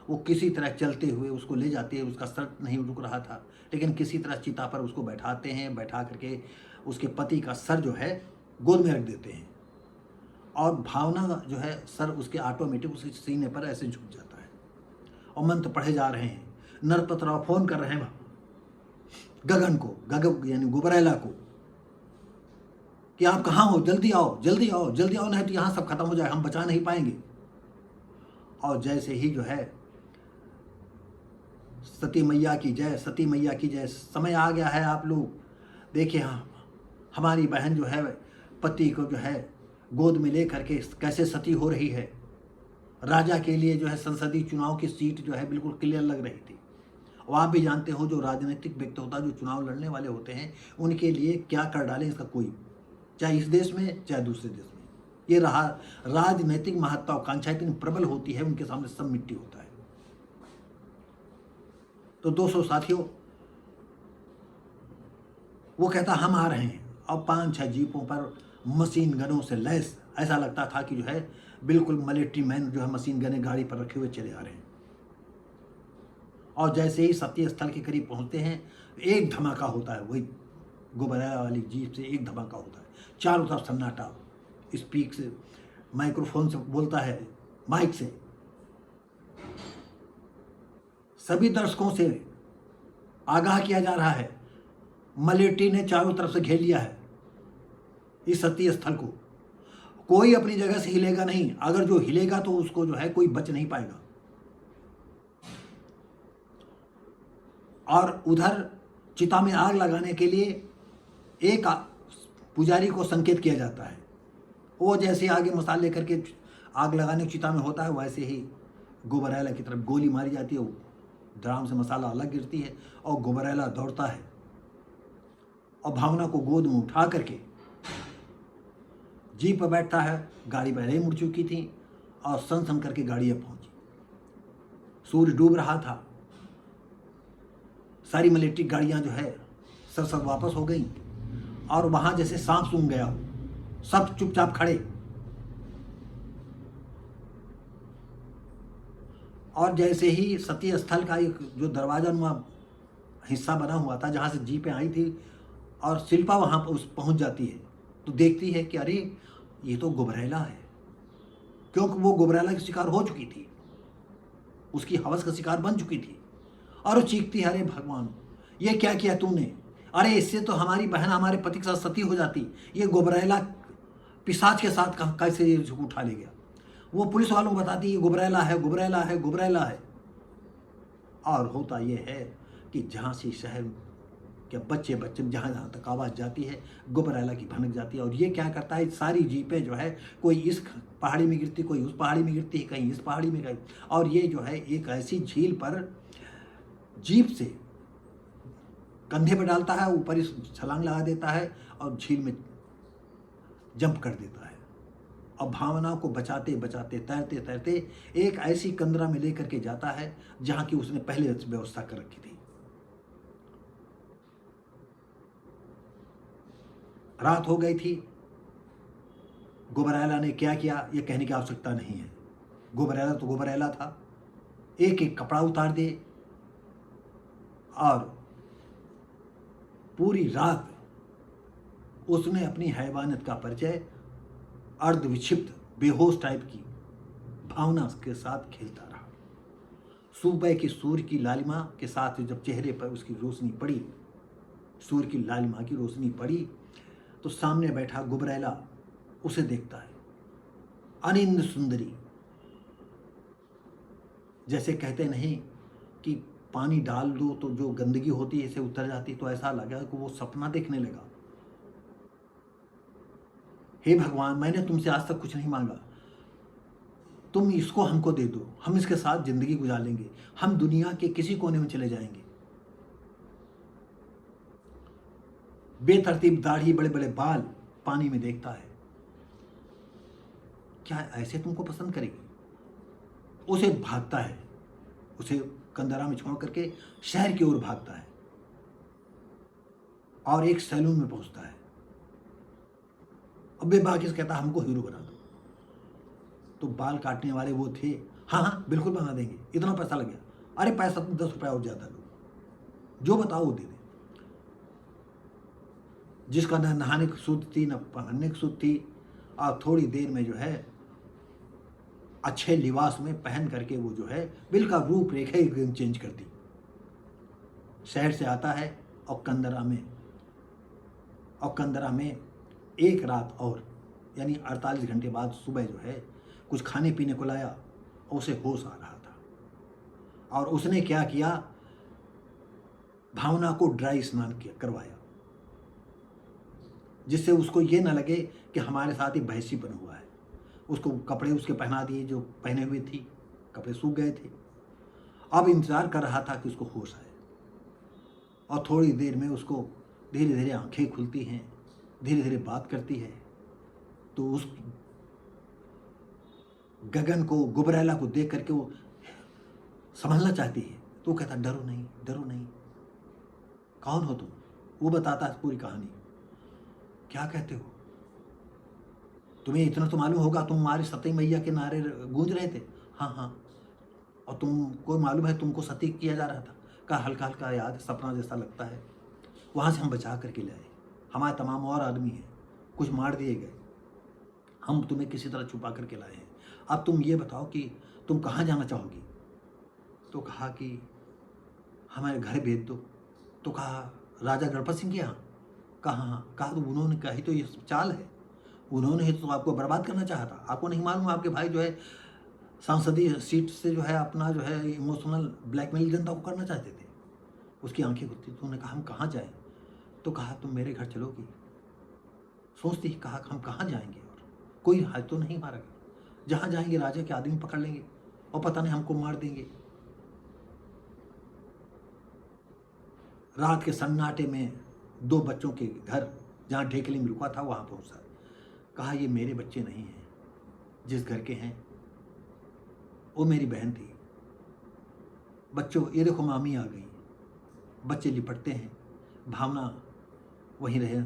वो किसी तरह चलते हुए उसको ले जाते हैं। उसका सर नहीं रुक रहा था, लेकिन किसी तरह चिता पर उसको बैठाते हैं। बैठा करके उसके पति का सर जो है गोद में रख देते हैं, और भावना जो है सर उसके ऑटोमेटिक उसके सीने पर ऐसे झुक जाता है, और मंत्र पढ़े जा रहे हैं। नरपत राव फोन कर रहे हैं गगन को, गगन यानी गुबरैला को, कि आप कहाँ हो, जल्दी आओ, जल्दी आओ, जल्दी आओ, नहीं तो यहाँ सब खत्म हो जाए, हम बचा नहीं पाएंगे। और जैसे ही जो है सती मैया की जय, सती मैया की जय, समय आ गया है, आप लोग देखिए, हमारी बहन जो है पति को जो है गोद में ले करके कैसे सती हो रही है। राजा के लिए जो है संसदीय चुनाव की सीट जो है बिल्कुल क्लियर लग रही थी, और आप भी जानते हो जो राजनीतिक व्यक्ति होता है, जो चुनाव लड़ने वाले होते हैं, उनके लिए क्या कर डालें इसका कोई, चाहे इस देश में चाहे दूसरे देश में, ये रहा राजनीतिक महत्वाकांक्षा इतनी प्रबल होती है, उनके सामने सब मिट्टी होता है। तो दोस्तों साथियों, वो कहता हम आ रहे हैं, अब 5-6 जीपों पर मशीन गनों से लैस, ऐसा लगता था कि जो है बिल्कुल मिलिट्री मैन जो है मशीन गने गाड़ी पर रखे हुए चले आ रहे हैं। और जैसे ही सत्य स्थल के करीब पहुंचते हैं, एक धमाका होता है, वही गुब्बारा वाली जीप से एक धमाका होता है, चारों तरफ सन्नाटा, स्पीक से माइक्रोफोन से बोलता है, माइक से सभी दर्शकों से आगाह किया जा रहा है, मिलिट्री ने चारों तरफ से घेर लिया है इस सत्य स्थल को, कोई अपनी जगह से हिलेगा नहीं, अगर जो हिलेगा तो उसको जो है कोई बच नहीं पाएगा। और उधर चिता में आग लगाने के लिए एक पुजारी को संकेत किया जाता है, वो जैसे आगे मसाल लेकर के आग लगाने की चिता में होता है, वैसे ही गुबरैला की तरफ गोली मारी जाती है, ड्राम से मसाला अलग गिरती है और गुबरैला दौड़ता है और भावना को गोद में उठा करके जीप पर बैठता है। गाड़ी पहले ही मुड़ चुकी थी और सन सन करके गाड़ी अब पहुंची। सूर्य डूब रहा था, सारी मिलिट्री गाड़ियां जो है सब वापस हो गई और वहां जैसे सांप सूंघ गया हो, सब चुपचाप खड़े। और जैसे ही सत्य स्थल का एक जो दरवाजा नुमा हिस्सा बना हुआ था, जहाँ से जीपें आई थी, और शिल्पा वहाँ पर पहुँच जाती है तो देखती है कि अरे ये तो गुबरैला है, क्योंकि वो गुबरैला की शिकार हो चुकी थी, उसकी हवस का शिकार बन चुकी थी। और वो चीखती है, अरे भगवान ये क्या किया तूने, अरे इससे तो हमारी बहन हमारे पति के साथ सती हो जाती, ये गुबरैला पिशाच के साथ कैसे उठा ले गया। वो पुलिस वालों को बताती है गुबरैला है, गुबरैला है, गुबरैला है। और होता ये है कि जहाँ से शहर के बच्चे जहाँ जहाँ तक आवाज़ जाती है, गुबरैला की भनक जाती है। और ये क्या करता है, सारी जीपें जो है कोई इस पहाड़ी में गिरती, कोई उस पहाड़ी में गिरती है, कहीं इस पहाड़ी में, कहीं, और ये जो है एक ऐसी झील पर जीप से कंधे पर डालता है, ऊपर इस छलांग लगा देता है और झील में जंप कर देता है। और भावना को बचाते बचाते तैरते तैरते एक ऐसी कंदरा में लेकर के जाता है जहां की उसने पहले व्यवस्था कर रखी थी। रात हो गई थी। गुबरैला ने क्या किया ये कहने की आवश्यकता नहीं है, गुबरैला तो गुबरैला था। एक एक कपड़ा उतार दे और पूरी रात उसने अपनी हैवानियत का परिचय अर्धविक्षिप्त बेहोश टाइप की भावना के साथ खेलता रहा। सुबह की सूर्य की लालिमा के साथ जब चेहरे पर उसकी रोशनी पड़ी, सूर्य की लालिमा की रोशनी पड़ी, तो सामने बैठा गुबरैला उसे देखता है। अनिंद सुंदरी, जैसे कहते नहीं कि पानी डाल दो तो जो गंदगी होती है इसे उतर जाती, तो ऐसा लगा कि वो सपना देखने लगा। हे भगवान, मैंने तुमसे आज तक कुछ नहीं मांगा, तुम इसको हमको दे दो, हम इसके साथ जिंदगी गुजार लेंगे, हम दुनिया के किसी कोने में चले जाएंगे। बेतरतीब दाढ़ी, बड़े बड़े बाल, पानी में देखता है। क्या ऐसे तुमको पसंद करेगी? उसे भागता है, उसे कंदरा में छोड़ करके शहर की ओर भागता है और एक सैलून में पहुंचता है। अब बेबाकी से कहता है हमको हीरो बना दो। तो बाल काटने वाले वो थे, हाँ हाँ बिल्कुल बना देंगे, इतना पैसा लग गया। अरे पैसा तुम 10 रुपया और ज़्यादा लो, जो बताओ वो दे दे। जिसका न नहाने की सूद थी न पहनने की सूद थी, और थोड़ी देर में जो है अच्छे लिबास में पहन करके वो जो है बिल का रूपरेखा एकदम चेंज कर दी। शहर से आता है और कंदरा में एक रात और, यानी 48 घंटे बाद सुबह जो है कुछ खाने पीने को लाया और उसे होश आ रहा था। और उसने क्या किया, भावना को ड्राई स्नान करवाया, जिससे उसको ये ना लगे कि हमारे साथ ही बहसी बना हुआ है। उसको कपड़े उसके पहना दिए जो पहने हुए थी, कपड़े सूख गए थे। अब इंतज़ार कर रहा था कि उसको होश आए। और थोड़ी देर में उसको धीरे धीरे आंखें खुलती हैं, धीरे धीरे बात करती है। तो उस गगन को, गुबरैला को देख करके वो संभलना चाहती है। तो वो कहता डरो नहीं, डरो नहीं। कौन हो तुम? वो बताता है पूरी कहानी। क्या कहते हो? तुम्हें इतना तो मालूम होगा, तुम्हारी सती मैया के नारे गूंज रहे थे। हाँ हाँ। और तुमको मालूम है तुमको सती किया जा रहा था? कहा हल्का हल्का याद, सपना जैसा लगता है। वहाँ से हम बचा करके लाए, हमारे तमाम और आदमी हैं, कुछ मार दिए गए, हम तुम्हें किसी तरह छुपा करके लाए हैं। अब तुम ये बताओ कि तुम कहाँ जाना चाहोगी? तो कहा कि हमारे घर भेज दो। तो कहा राजा गणपत सिंह के यहाँ? कहा हाँ। कहा तो उन्होंने कही तो ये चाल है, उन्होंने ही तो आपको बर्बाद करना चाहा था। आपको नहीं मालूम आपके भाई जो है सांसदीय सीट से जो है अपना जो है इमोशनल ब्लैकमेल जनता को करना चाहते थे। उसकी आंखें खुलती। तो उन्होंने कहा हम कहाँ जाएं? तो कहा तुम मेरे घर चलोगी? सोचती, कहा हम कहाँ जाएंगे, और कोई है तो नहीं हमारा घर, जहाँ जाएंगे राजा के आदमी पकड़ लेंगे और पता नहीं हमको मार देंगे। रात के सन्नाटे में 2 बच्चों के घर जहाँ ढेकली में रुका था वहाँ पहुँचा। कहा ये मेरे बच्चे नहीं हैं, जिस घर के हैं वो मेरी बहन थी। बच्चों ये देखो मामी आ गई। बच्चे लिपटते हैं, भावना वहीं रहे।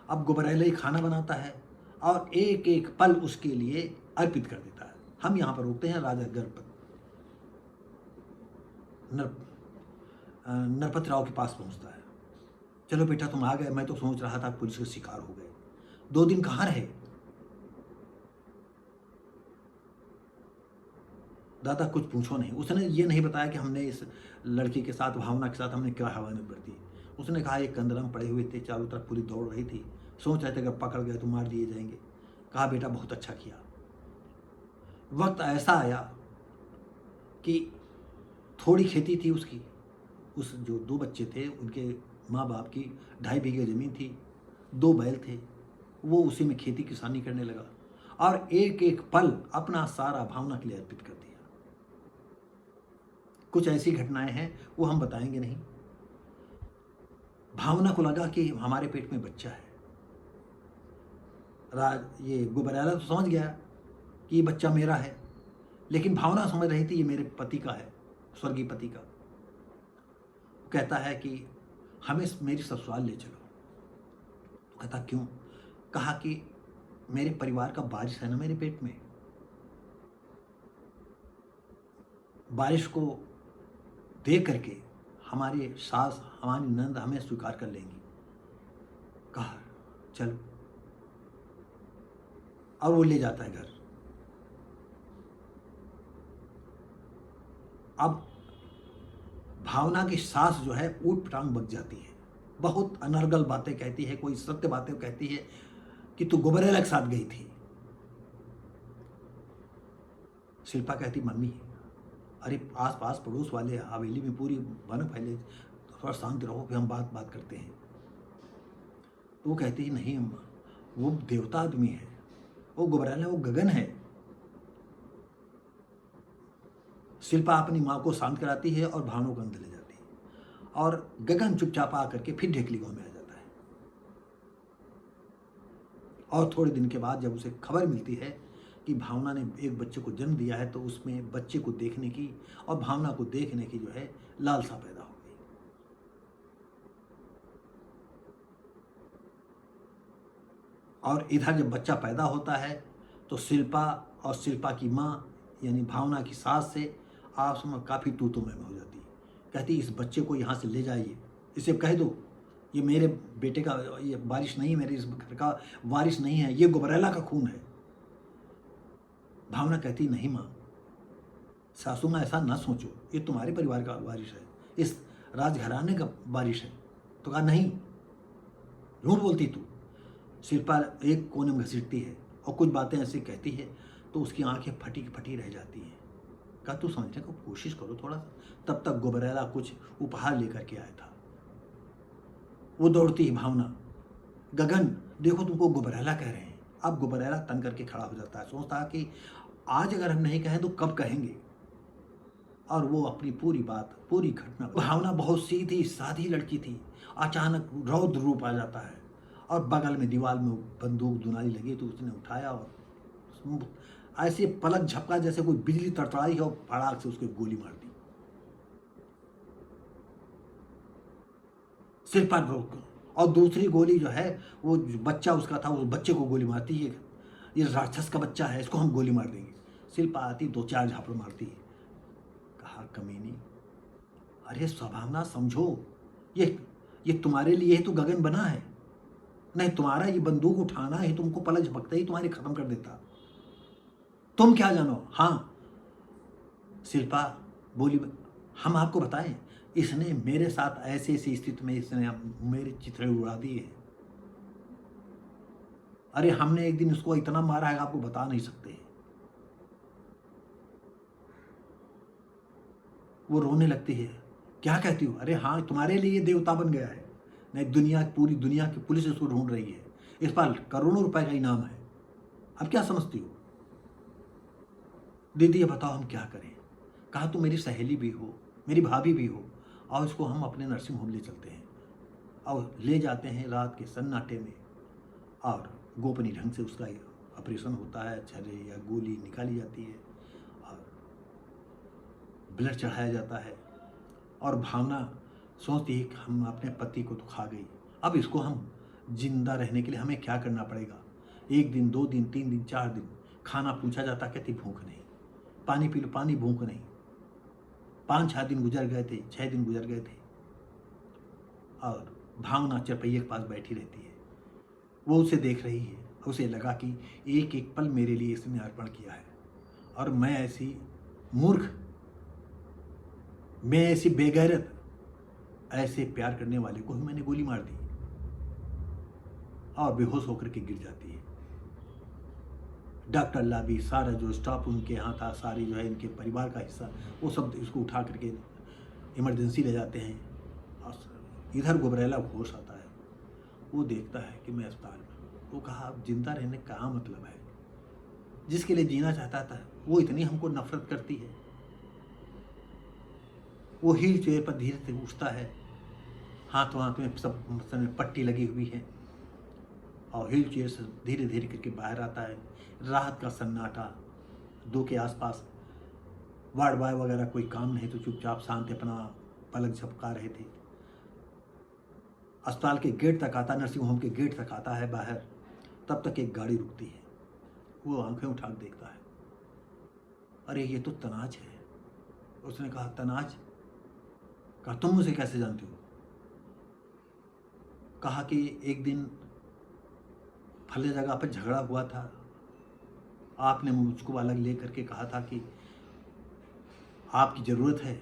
अब गुबरैला ही खाना बनाता है और एक एक पल उसके लिए अर्पित कर देता है। हम यहाँ पर रुकते हैं। राजा गणपत नरपत राव के पास पहुँचता है। चलो बेटा तुम आ गए, मैं तो सोच रहा था पुलिस के शिकार हो गए। 2 दिन कहाँ रहे? दादा कुछ पूछो नहीं। उसने ये नहीं बताया कि हमने इस लड़की के साथ, भावना के साथ हमने क्या हवाएं बरती। उसने कहा एक कंदरम पड़े हुए थे, चारों तरफ पूरी दौड़ रही थी, सोच रहे थे अगर पकड़ गए तो मार दिए जाएंगे। कहा बेटा बहुत अच्छा किया। वक्त ऐसा आया कि थोड़ी खेती थी उसकी, उस जो 2 बच्चे थे उनके माँ बाप की 2.5 बीघे ज़मीन थी, 2 बैल थे, वो उसी में खेती किसानी करने लगा और एक एक पल अपना सारा भावना के लिए अर्पित कर दिया। कुछ ऐसी घटनाएं हैं वो हम बताएंगे नहीं। भावना को लगा कि हमारे पेट में बच्चा है। ये गुबरैला तो समझ गया कि ये बच्चा मेरा है, लेकिन भावना समझ रही थी ये मेरे पति का है, स्वर्गीय पति का। कहता है कि हमें मेरी ससुराल ले चलो। तो कहता क्यों? कहा कि मेरे परिवार का बारिश है ना मेरे पेट में, बारिश को देख करके हमारी सास, हमारी नंद हमें स्वीकार कर लेंगी। कहा चलो, और वो ले जाता है घर। अब भावना की सास जो है ऊट पटांग बक जाती है, बहुत अनर्गल बातें कहती है, कोई सत्य बातें कहती है कि तू गुबरैला के साथ गई थी। शिल्पा कहती मम्मी अरे आस पास पड़ोस वाले हवेली में पूरी बन फैले, थोड़ा शांत रहो, फिर हम बात करते हैं। तो वो कहती है नहीं अम्मा, वो देवता आदमी है, वो गुबरैला, वो गगन है। शिल्पा अपनी माँ को शांत कराती है और भावना को अंदर ले जाती है और गगन चुपचाप आकर के फिर ढेकली गांव में आ जाता है। और थोड़े दिन के बाद जब उसे खबर मिलती है कि भावना ने एक बच्चे को जन्म दिया है, तो उसमें बच्चे को देखने की और भावना को देखने की जो है लालसा पैदा हो गई। और इधर जब बच्चा पैदा होता है तो शिल्पा और शिल्पा की माँ यानी भावना की सास से आपस में काफ़ी तू मैं हो जाती है। कहती इस बच्चे को यहाँ से ले जाइए, इसे कह दो ये मेरे बेटे का, ये वारिस नहीं, मेरे इस घर का वारिस नहीं है, ये गुबरैला का खून है। भावना कहती नहीं माँ, सासू माँ ऐसा ना सोचो, ये तुम्हारे परिवार का वारिस है, इस राजघराने का वारिस है। तो कहा नहीं, झूठ बोलती तू। शिल्पा एक कोने में घसीटती है और कुछ बातें ऐसी कहती है तो उसकी आंखें फटी फटी रह जाती हैं। कहा तू समझने को कोशिश करो थोड़ा सा। तब तक गुबरैला कुछ उपहार लेकर के आया था। वो दौड़ती है भावना, गगन देखो तुमको गुबरैला कह रहे हैं। अब गुबरैला तन करके खड़ा हो जाता है, सोचता है कि आज अगर हम नहीं कहें तो कब कहेंगे। और वो अपनी पूरी बात, पूरी घटना, भावना बहुत सीधी साधी लड़की थी, अचानक रौद्र रूप आ जाता है और बगल में दीवार में बंदूक दुनाली लगी तो उसने उठाया और ऐसे पलक झपका जैसे कोई बिजली तड़तड़ाई है और फड़ाक से उसको गोली मार दी सिर पर रोक। और दूसरी गोली जो है वो जो बच्चा उसका था, उस बच्चे को गोली मारती है। ये राक्षस का बच्चा है, इसको हम गोली मार देंगे। शिल्पा आती, 2-4 झापड़ मारती है। कहा कमीनी, अरे स्वभावना समझो, ये तुम्हारे लिए ही तो गगन बना है, नहीं तुम्हारा ये बंदूक उठाना है तुमको पलक झपकते ही तुम्हारे खत्म कर देता, तुम क्या जानो। हाँ शिल्पा बोली, हम आपको बताएं, इसने मेरे साथ ऐसी ऐसी स्थिति में इसने मेरे चिथड़े उड़ा दिए। अरे हमने एक दिन उसको इतना मारा है आपको बता नहीं सकते। वो रोने लगती है, क्या कहती हो? अरे हाँ तुम्हारे लिए देवता बन गया है, नहीं दुनिया, पूरी दुनिया की पुलिस इसको ढूंढ रही है, इस पर करोड़ों रुपए का इनाम है, अब क्या समझती हो? दीदी ये बताओ हम क्या करें। कहा तुम मेरी सहेली भी हो, मेरी भाभी भी हो, और इसको हम अपने नर्सिंग होम ले चलते हैं। और ले जाते हैं रात के सन्नाटे में, और गोपनीय ढंग से उसका ऑपरेशन होता है, छर्रे या गोली निकाली जाती है और ब्लड चढ़ाया जाता है। और भावना सोचती है कि हम अपने पति को तो खा गई, अब इसको हम जिंदा रहने के लिए हमें क्या करना पड़ेगा। 1 दिन 2 दिन 3 दिन 4 दिन खाना पूछा जाता, कहती भूख नहीं, पानी पी लो, पानी भूख नहीं। 5-6 दिन गुजर गए थे, 6 दिन गुजर गए थे, और भावना चरपहिये के पास बैठी रहती है। वो उसे देख रही है, उसे लगा कि एक एक पल मेरे लिए इसने अर्पण किया है, और मैं ऐसी मूर्ख, मैं ऐसी बेगैरत, ऐसे प्यार करने वाले को ही मैंने गोली मार दी, और बेहोश होकर के गिर जाती है। डॉक्टर लाभी, सारा जो स्टाफ उनके यहाँ था, सारी जो है इनके परिवार का हिस्सा, वो सब इसको उठा करके इमरजेंसी ले जाते हैं। और इधर घबरेला होश आता है, वो देखता है कि मैं अस्पताल में। वो कहा अब जिंदा रहने का क्या मतलब है, जिसके लिए जीना चाहता था वो इतनी हमको नफरत करती है। वो व्हील चेयर पर धीरे से उठता है, हाथ में सब में पट्टी लगी हुई है, और व्हील चेयर से धीरे धीरे करके बाहर आता है। रात का सन्नाटा, 2 के आसपास, वार्ड बॉय वगैरह कोई काम नहीं तो चुपचाप शांत अपना पलक झपका रहे थे। अस्पताल के गेट तक आता, नर्सिंग होम के गेट तक आता है बाहर, तब तक एक गाड़ी रुकती है। वो आंखें उठा देखता है, अरे ये तो तनाज है। उसने कहा तनाज? कहा तुम मुझे कैसे जानते हो? कहा कि एक दिन फले जगह पर झगड़ा हुआ था, आपने मुझको अलग ले करके कहा था कि आपकी ज़रूरत है,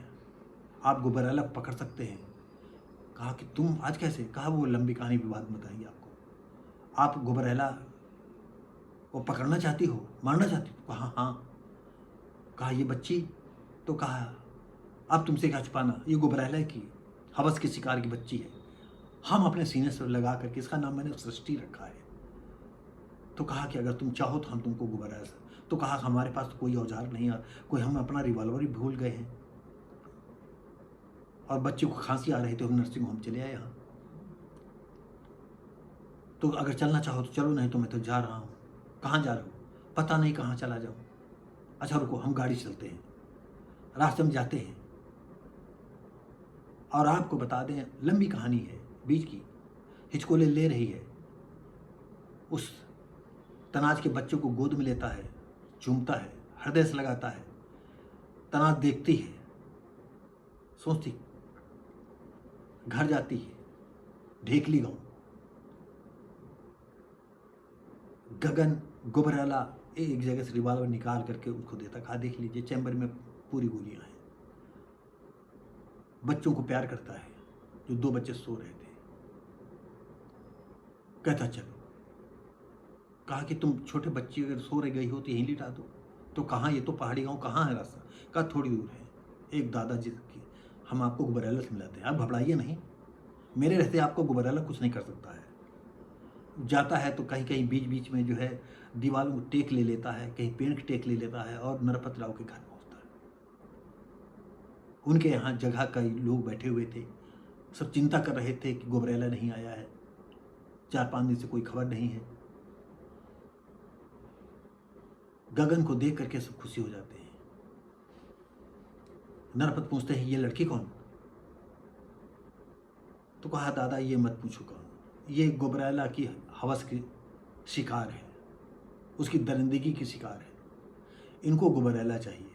आप गुबरैला पकड़ सकते हैं। कहा कि तुम आज कैसे? कहा वो लंबी कहानी भी बात बताएंगे आपको। आप गुबरैला वो पकड़ना चाहती हो, मारना चाहती हो? कहा हाँ। कहा ये बच्ची? तो कहा अब तुमसे क्या छुपाना, ये गुबरैला की हवस के शिकार की बच्ची है, हम अपने सीने से लगा करके, इसका नाम मैंने सृष्टि रखा है। तो कहा कि अगर तुम चाहो तो हम तुमको गुबरैला से। तो कहा हमारे पास तो कोई औजार नहीं है, कोई, हम अपना रिवॉल्वर ही भूल गए हैं, और बच्चे को खांसी आ रही थी, हम नर्सिंग होम चले आए यहाँ। तो अगर चलना चाहो तो चलो, नहीं तो मैं तो जा रहा हूँ। कहाँ जा रहे हो? पता नहीं कहाँ चला जाऊँ। अच्छा रुको, हम गाड़ी चलते हैं। रास्ते में जाते हैं, और आपको बता दें लंबी कहानी है बीच की, हिचकोले ले रही है, उस तनाज के बच्चों को गोद में लेता है, चूमता है, हृदय से लगाता है। तनाज देखती है, सोचती, घर जाती है, ढेकली गांव, गगन गुबरैला एक जगह से रिवॉल्वर निकाल करके उनको देता, कहा देख लीजिए चैम्बर में पूरी गोलियां हैं। बच्चों को प्यार करता है, जो 2 बच्चे सो रहे थे। कहता चलो। कहा कि तुम छोटे बच्ची अगर सो रह गई हो तो यहीं लिटा दो। तो कहाँ, ये तो पहाड़ी गांव, कहाँ है रास्ता? कहा थोड़ी दूर है, एक दादाजी की, हम आपको गुबरैला से मिलाते हैं, आप घबराइए नहीं, मेरे रहते आपको गुबरैला कुछ नहीं कर सकता है। जाता है तो कहीं कहीं बीच बीच में जो है दीवारों को टेक ले लेता है, कहीं पेड़ की टेक ले लेता है, और नरपत राव के घर पहुँचता है। उनके यहाँ जगह कई लोग बैठे हुए थे, सब चिंता कर रहे थे कि गुबरैला नहीं आया है, 4-5 दिन से कोई खबर नहीं है। गगन को देख करके सब खुशी हो जाते हैं। नरपत पूछते हैं, ये लड़की कौन? तो कहा, दादा ये मत पूछो कौन, ये गुबरैला की हवस की शिकार है, उसकी दरिंदगी की शिकार है, इनको गुबरैला चाहिए।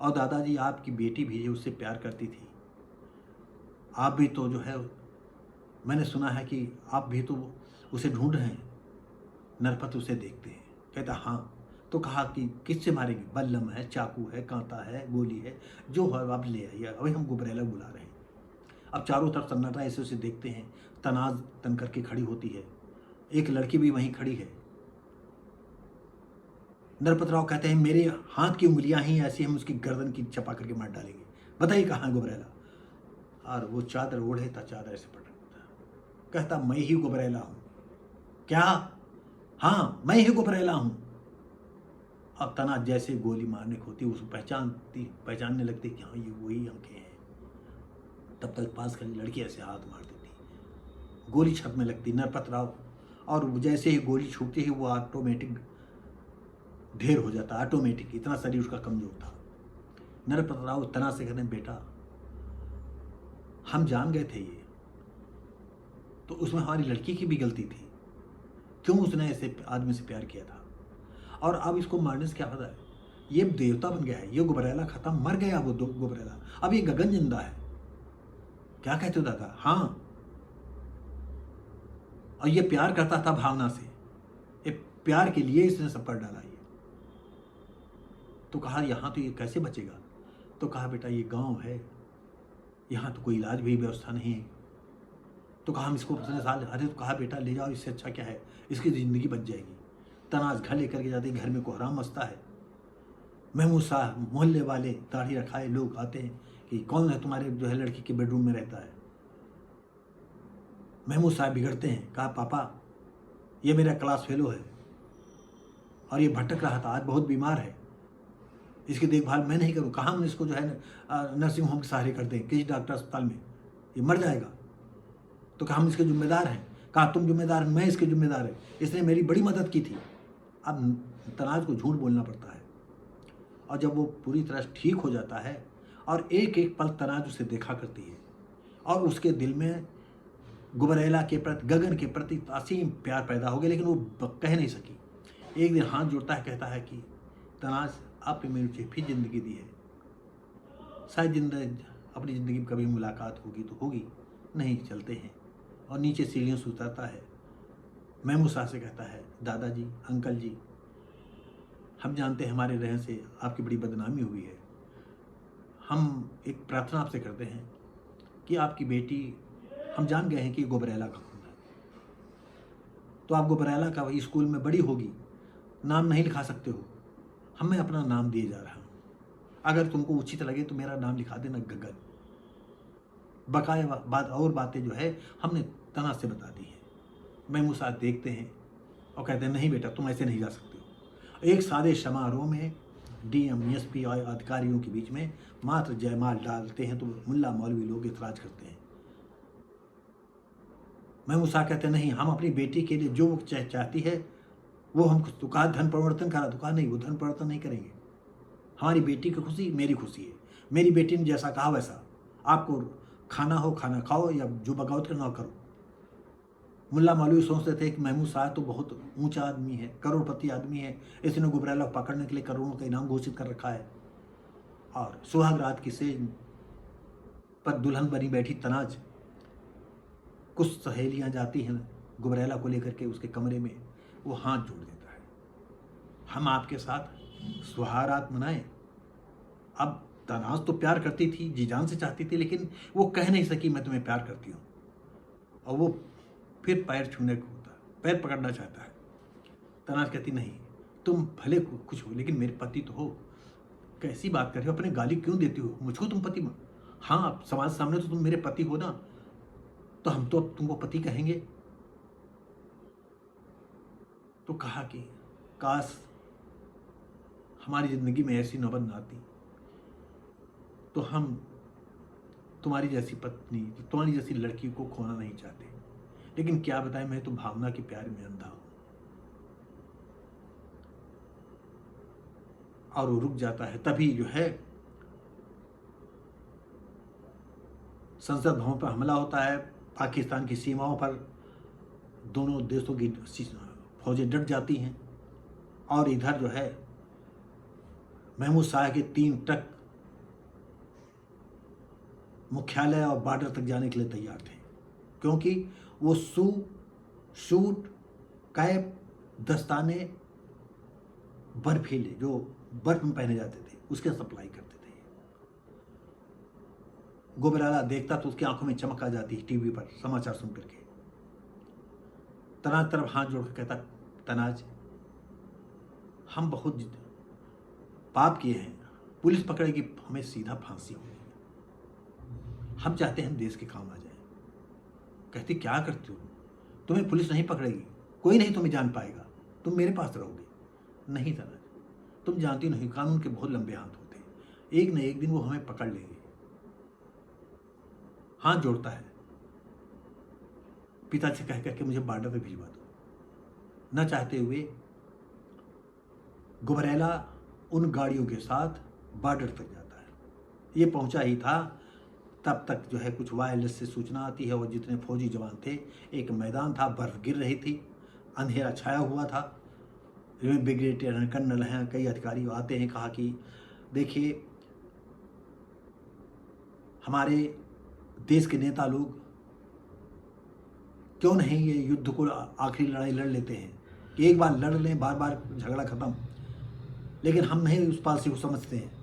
और दादाजी आपकी बेटी भी उससे प्यार करती थी, आप भी तो जो है, मैंने सुना है कि आप भी तो उसे ढूंढ रहे हैं। नरपत उसे देखते हैं, कहता हाँ। तो कहा कि किससे मारेंगे? बल्लम है, चाकू है, कांटा है, गोली है, जो है आप ले आइए, अभी हम गुबरैला बुला रहे हैं। अब चारों तरफ सन्नाटा, ऐसे उसे देखते हैं। तनाज तन करके खड़ी होती है, एक लड़की भी वहीं खड़ी है। नरपत राव कहते हैं, मेरे हाथ की उंगलियां ही ऐसी, हम उसकी गर्दन की चपा करके मार डालेंगे, बताइए कहाँ है गुबरैला। और वो चादर ओढ़े था, चादर ऐसे पटकता, कहता मैं ही गुबरैला हूं। क्या? हाँ मैं ही गुबरैला हूं। अब तना जैसे गोली मारने को होती, उसको पहचानने लगती कि हाँ ये वही आंखें हैं। तब तक पास खड़ी लड़की ऐसे हाथ मार देती, गोली छत में लगती नरपत राव, और जैसे ही गोली छूटती ही वो ऑटोमेटिक ढेर हो जाता, ऑटोमेटिक, इतना शरीर उसका कमजोर था। नरपत राव तना से कहते, बेटा हम जान गए थे ये तो उसमें हमारी लड़की की भी गलती थी, क्यों उसने ऐसे आदमी से प्यार किया था, और अब इसको मारने से क्या फायदा है, ये देवता बन गया है, ये गुबरैला खत्म, मर गया वो गुबरैला, अब ये गगन जिंदा है। क्या कहते हो दादा? हाँ, और ये प्यार करता था भावना से, ये प्यार के लिए इसने सब कर डाला ये। तो कहा यहाँ तो ये कैसे बचेगा? तो कहा बेटा ये गांव है, यहाँ तो कोई इलाज भी व्यवस्था नहीं है। तो कहा हम इसको अपने साथ, अरे तो कहा बेटा ले जाओ, इससे अच्छा क्या है, इसकी ज़िंदगी बच जाएगी। तनाज घर लेकर के जाते, घर में कोहराम मचता है। महमूद साहब मोहल्ले वाले दाढ़ी रखाए लोग आते हैं कि कौन है तुम्हारे जो है लड़की के बेडरूम में रहता है। महमूद साहब बिगड़ते हैं, कहा पापा ये मेरा क्लास फेलो है और ये भटक रहा था, आज बहुत बीमार है, इसकी देखभाल मैं नहीं करूँ, कहाँ हम इसको जो है नर्सिंग होम के सहारे कर दें, किसी डॉक्टर अस्पताल में, ये मर जाएगा। तो कहा हम इसके जिम्मेदार हैं। कहा तुम जिम्मेदार, मैं इसके जिम्मेदार है, इसने मेरी बड़ी मदद की थी। अब तनाज को झूठ बोलना पड़ता है, और जब वो पूरी तरह ठीक हो जाता है और एक एक पल तनाज उसे देखा करती है, और उसके दिल में गुबरैला के प्रति, गगन के प्रति असीम प्यार पैदा हो गया, लेकिन वो कह नहीं सकी। एक दिन हाथ जोड़ता है, कहता है कि तनाज आपने मुझे फिर ज़िंदगी दी है, शायद अपनी ज़िंदगी में कभी मुलाकात होगी तो होगी, नहीं चलते हैं। और नीचे सीढ़ियों से उतरता है, महमूद साहब से कहता है, दादाजी, अंकल जी, हम जानते हैं हमारे रहने से आपकी बड़ी बदनामी हुई है, हम एक प्रार्थना आपसे करते हैं कि आपकी बेटी, हम जान गए हैं कि गुबरैला का खून है, तो आप गुबरैला का वही स्कूल में बड़ी होगी, नाम नहीं लिखा सकते हो, मैं अपना नाम दिए जा रहा हूँ, अगर तुमको उचित लगे तो मेरा नाम लिखा देना गगन। बकाया और बातें जो है हमने तना से बता दी है। महमूद साहब देखते हैं और कहते हैं, नहीं बेटा तुम ऐसे नहीं जा सकते हो। एक सादे समारोह में डीएम, एसपी और अधिकारियों के बीच में मात्र जयमाल डालते हैं तो मुल्ला मौलवी लोग इतराज करते हैं। महमूद साहब कहते हैं, नहीं, हम अपनी बेटी के लिए जो चाहती है वो हम, तो कहा धन परिवर्तन करा, तो कहा नहीं, वो धन परिवर्तन नहीं करेंगे, हमारी बेटी की खुशी मेरी खुशी है, मेरी बेटी ने जैसा कहा वैसा, आपको खाना हो खाना खाओ या जो बगावत करना हो करो। मुल्ला मौलवी सोचते थे कि महमूद साहब तो बहुत ऊंचा आदमी है, करोड़पति आदमी है, इसने गुबरैला को पकड़ने के लिए करोड़ों का इनाम घोषित कर रखा है। और सुहाग रात की सेज पर दुल्हन बनी बैठी तनाज, कुछ सहेलियां जाती हैं गुबरैला को लेकर के उसके कमरे में, वो हाथ जोड़ देता है, हम आपके साथ सुहाग रात मनाएं। अब तनाज तो प्यार करती थी, जी जान से चाहती थी, लेकिन वो कह नहीं सकी मैं तुम्हें प्यार करती हूँ, और वो फिर पैर छूने को होता है, पैर पकड़ना चाहता है। तनाज कहती, नहीं, तुम भले कुछ हो लेकिन मेरे पति तो हो। कैसी बात कर रहे हो, अपने गाली क्यों देती हो, मुझको तुम पति मान, हाँ समाज सामने तो तुम मेरे पति हो ना, तो हम तो अब तुमको पति कहेंगे। तो कहा कि काश हमारी जिंदगी में ऐसी नौबत ना आती, तो हम तुम्हारी जैसी पत्नी, तुम्हारी जैसी लड़की को खोना नहीं चाहते, लेकिन क्या बताएं, मैं तो भावना के प्यार में अंधा हूं। और वो रुक जाता है। तभी जो है संसद भवन पर हमला होता है, पाकिस्तान की सीमाओं पर दोनों देशों की फौजें डट जाती हैं, और इधर जो है महमूद शाह के 3 ट्रक मुख्यालय और बॉर्डर तक जाने के लिए तैयार थे, क्योंकि वो शूट, कैप, दस्ताने बर्फीले जो बर्फ में पहने जाते थे उसके सप्लाई करते थे। गोबराला देखता तो उसकी आंखों में चमक आ जाती टीवी पर समाचार सुन करके। तनाज तरफ हाथ जोड़ कर कहता, तनाज, हम बहुत पाप किए हैं, पुलिस पकड़ेगी हमें सीधा फांसी होगी, हम चाहते हैं देश के काम आ जाए। कहती, क्या करती हो, तुम्हें पुलिस नहीं पकड़ेगी, कोई नहीं तुम्हें जान पाएगा, तुम मेरे पास रहोगे। नहीं तनाज, तुम जानती नहीं, कानून के बहुत लंबे हाथ होते हैं, एक न एक दिन वो हमें पकड़ लेंगे। हाथ जोड़ता है, पिता से कह करके मुझे बॉर्डर पे भिजवा दो। न चाहते हुए गुबरैला उन गाड़ियों के साथ बॉर्डर तक जाता है। ये पहुंचा ही था, तब तक जो है कुछ वायरलेस से सूचना आती है, और जितने फौजी जवान थे, एक मैदान था, बर्फ गिर रही थी, अंधेरा छाया हुआ था, ब्रिगेडियर हैं, कर्नल हैं, कई अधिकारी आते हैं। कहा कि देखिए, हमारे देश के नेता लोग क्यों नहीं ये युद्ध को आखिरी लड़ाई लड़ लेते हैं, कि एक बार लड़ लें, बार बार झगड़ा खत्म, लेकिन हम नहीं उस पॉलिसी को समझते हैं।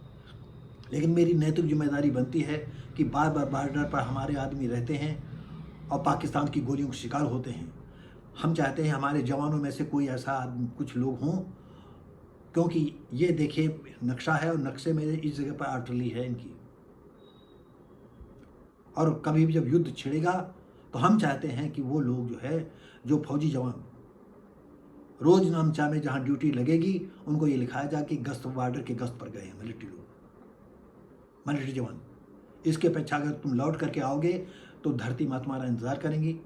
लेकिन मेरी नैतिक जिम्मेदारी बनती है कि बार बार बॉर्डर पर हमारे आदमी रहते हैं और पाकिस्तान की गोलियों के शिकार होते हैं। हम चाहते हैं हमारे जवानों में से कोई ऐसा आदमी, कुछ लोग हों, क्योंकि ये देखिए नक्शा है, और नक्शे में इस जगह पर आर्टिलरी है इनकी, और कभी भी जब युद्ध छिड़ेगा तो हम चाहते हैं कि वो लोग जो है, जो फौजी जवान रोज नामचा में जहाँ ड्यूटी लगेगी, उनको ये लिखाया जाए कि गश्त, बॉर्डर के गश्त पर गए हैं मिलिट्री लोग, मिलिट्री जवान। इसके अपेक्षा अगर तुम लौट करके आओगे तो धरती माँ तुम्हारा इंतजार करेंगी,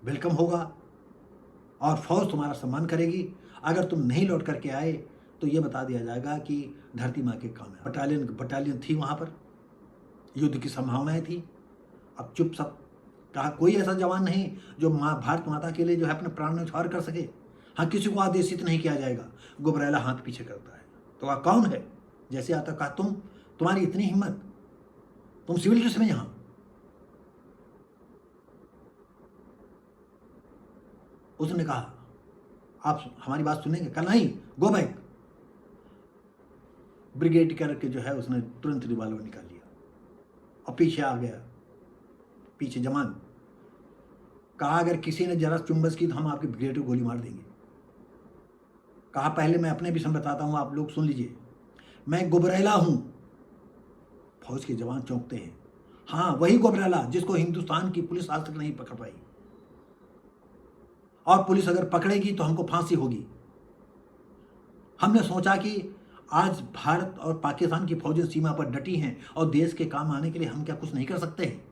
वेलकम होगा, और फौज तुम्हारा सम्मान करेगी। अगर तुम नहीं लौट करके आए तो ये बता दिया जाएगा कि धरती माँ के काम है। बटालियन थी वहाँ पर, युद्ध की संभावनाएं थी। अब चुप सब, कहा कोई ऐसा जवान नहीं जो भारत माता के लिए जो है अपने प्राण न्यौछावर कर सके। हाँ, किसी को आदेशित नहीं किया जाएगा। गुबरैला हाथ पीछे करता है, तो कहा कौन है, जैसे आता कहा तुम्हारी इतनी हिम्मत, तुम सिविल ड्रेस में यहां। उसने कहा आप हमारी बात सुनेंगे, कल नहीं, गो बैक। ब्रिगेड करके जो है उसने तुरंत रिवॉल्वर निकाल लिया और पीछे आ गया, पीछे जवान। कहा अगर किसी ने जरा चुंबस की तो हम आपके ब्रिगेड को गोली मार देंगे। कहा पहले मैं अपने विषय में बताता हूं, आप लोग सुन लीजिए, मैं गुबरैला हूं। फौज के जवान चौंकते हैं, हाँ वही गुबरैला जिसको हिंदुस्तान की पुलिस आज तक नहीं पकड़ पाई, और पुलिस अगर पकड़ेगी तो हमको फांसी होगी। हमने सोचा कि आज भारत और पाकिस्तान की फौजें सीमा पर डटी हैं, और देश के काम आने के लिए हम क्या कुछ नहीं कर सकते हैं?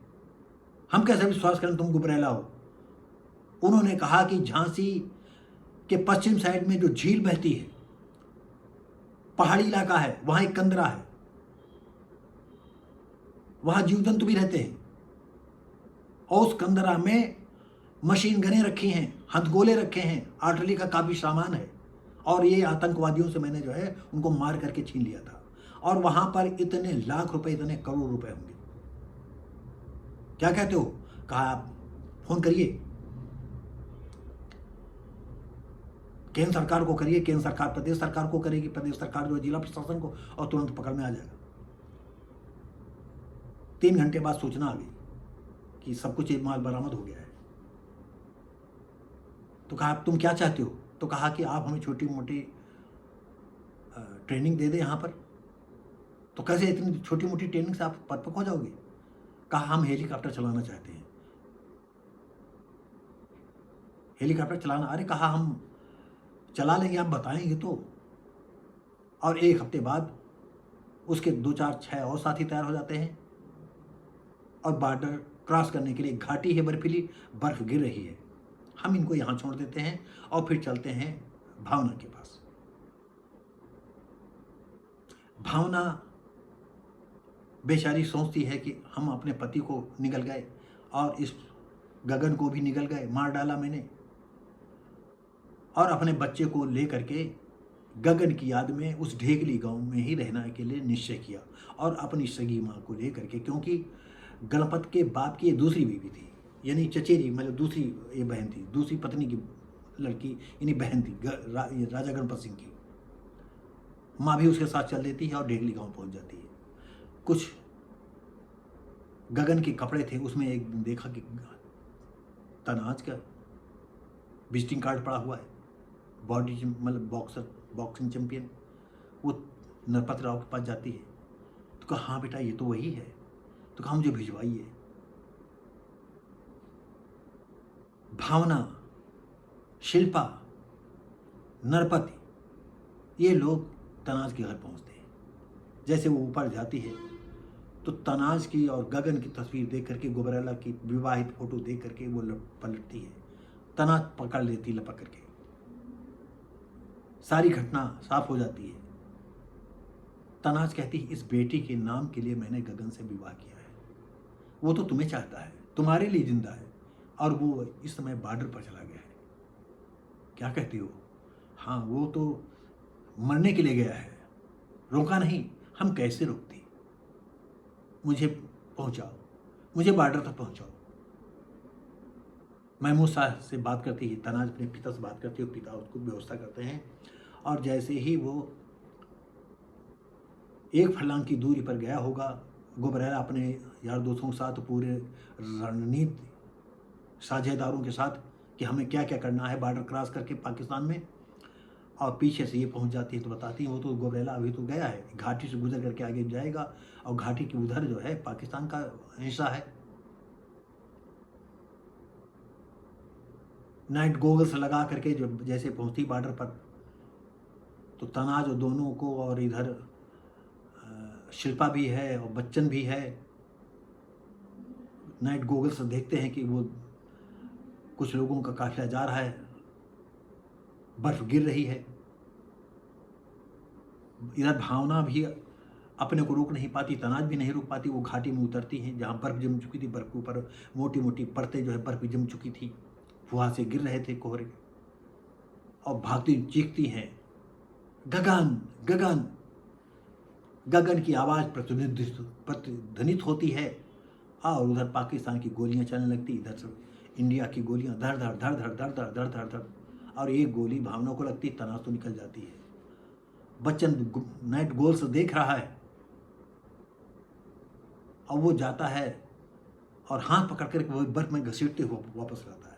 हम कैसे विश्वास करें तुम गुबरैला हो? उन्होंने कहा कि झांसी के पश्चिम साइड में जो झील बहती है, पहाड़ी इलाका है, वहां एक कंदरा है, वहां जीव जंतु भी रहते हैं, और उस कंदरा में मशीन गनें रखी हैं, हथगोले रखे हैं, आर्टिलरी का काफी सामान है, और ये आतंकवादियों से मैंने जो है उनको मार करके छीन लिया था, और वहां पर इतने लाख रुपए, इतने करोड़ रुपए होंगे। क्या कहते हो? कहा आप फोन करिए, केंद्र सरकार को करिए, केंद्र सरकार प्रदेश सरकार को करेगी, प्रदेश सरकार जो है जिला प्रशासन को, और तुरंत पकड़ में आ जाएगा। 3 घंटे बाद सूचना आ गई कि सब कुछ माल बरामद हो गया है। तो कहा तुम क्या चाहते हो? तो कहा कि आप हमें छोटी मोटी ट्रेनिंग दे दे यहाँ पर। तो कैसे इतनी छोटी मोटी ट्रेनिंग से आप परिपक्व हो जाओगे? कहा हम हेलीकॉप्टर चलाना चाहते हैं। हेलीकॉप्टर चलाना? अरे कहा हम चला लेंगे, आप बताएंगे तो। और 1 हफ्ते बाद उसके 2 4 6 और साथी तैयार हो जाते हैं, और बॉर्डर क्रॉस करने के लिए घाटी है बर्फीली, बर्फ गिर रही है। हम इनको यहाँ छोड़ देते हैं और फिर चलते हैं भावना के पास। भावना बेचारी सोचती है कि हम अपने पति को निगल गए और इस गगन को भी निगल गए, मार डाला मैंने, और अपने बच्चे को लेकर के गगन की याद में उस ढेगली गांव में ही रहने के लिए निश्चय किया। और अपनी सगी माँ को लेकर के, क्योंकि गणपत के बाप की ये दूसरी बीवी थी, यानी चचेरी, मतलब दूसरी ये बहन थी, दूसरी पत्नी की लड़की यानी बहन थी, राजा गणपत सिंह की माँ भी उसके साथ चल देती है और ढेगली गांव पहुंच जाती है। कुछ गगन के कपड़े थे, उसमें एक देखा कि तनाज का विजिटिंग कार्ड पड़ा हुआ है, बॉडी मतलब बॉक्सिंग चैंपियन। वो नरपत राव के पास जाती है तो कहा हाँ बेटा ये तो वही है, तो कहा मुझे भिजवाइए। भावना, शिल्पा, नरपति ये लोग तनाज के घर पहुंचते हैं। जैसे वो ऊपर जाती है तो तनाज की और गगन की तस्वीर देख करके, गुबरेला की विवाहित फोटो देख करके वो पलटती है, तनाज पकड़ लेती लपक करके। सारी घटना साफ हो जाती है। तनाज कहती है इस बेटी के नाम के लिए मैंने गगन से विवाह किया है, वो तो तुम्हें चाहता है, तुम्हारे लिए जिंदा है, और वो इस समय बॉर्डर पर चला गया है। क्या कहती हो? हाँ वो तो मरने के लिए गया है, रोका नहीं, हम कैसे रोकती। मुझे पहुंचाओ, मुझे बॉर्डर तक पहुंचाओ। महमूद शाह से बात करती है, तनाज अपने पिता से बात करती है, पिता उसको व्यवस्था करते हैं। और जैसे ही वो एक फरलांग की दूरी पर गया होगा, गुबरेला अपने यार दोस्तों के साथ, पूरे रणनीति साझेदारों के साथ कि हमें क्या क्या करना है बॉर्डर क्रॉस करके पाकिस्तान में, और पीछे से ये पहुंच जाती है तो बताती है वो तो गुबरेला अभी तो गया है, घाटी से गुजर करके आगे जाएगा, और घाटी के उधर जो है पाकिस्तान का हिस्सा है। नाइट गोगल्स लगा करके जो जैसे पहुंचती बॉर्डर पर, तो तनाज दोनों को, और इधर शिल्पा भी है और बच्चन भी है, नाइट गोगल्स देखते हैं कि वो कुछ लोगों का काफिला जा रहा है, बर्फ गिर रही है। इधर भावना भी अपने को रोक नहीं पाती, तनाज भी नहीं रोक पाती, वो घाटी में उतरती हैं जहाँ बर्फ जम चुकी थी, बर्फ के ऊपर मोटी मोटी परतें जो है बर्फ जम चुकी थी, फुहा से गिर रहे थे कोहरे, और भागती चीखती हैं गगन गगन। गगन की आवाज़ प्रतिध्वनित होती है, और उधर पाकिस्तान की गोलियां चलने लगती, इधर से इंडिया की गोलियां धड़ धड़ धड़ धड़ धड़ धड़ धड़ धड़ धड़, और एक गोली भावना को लगती, तनाज तो निकल जाती है। बच्चन नाइट गोल से देख रहा है, और वो जाता है और हाथ पकड़ कर वो बर्फ में घसीटते हुए वापस लाता है,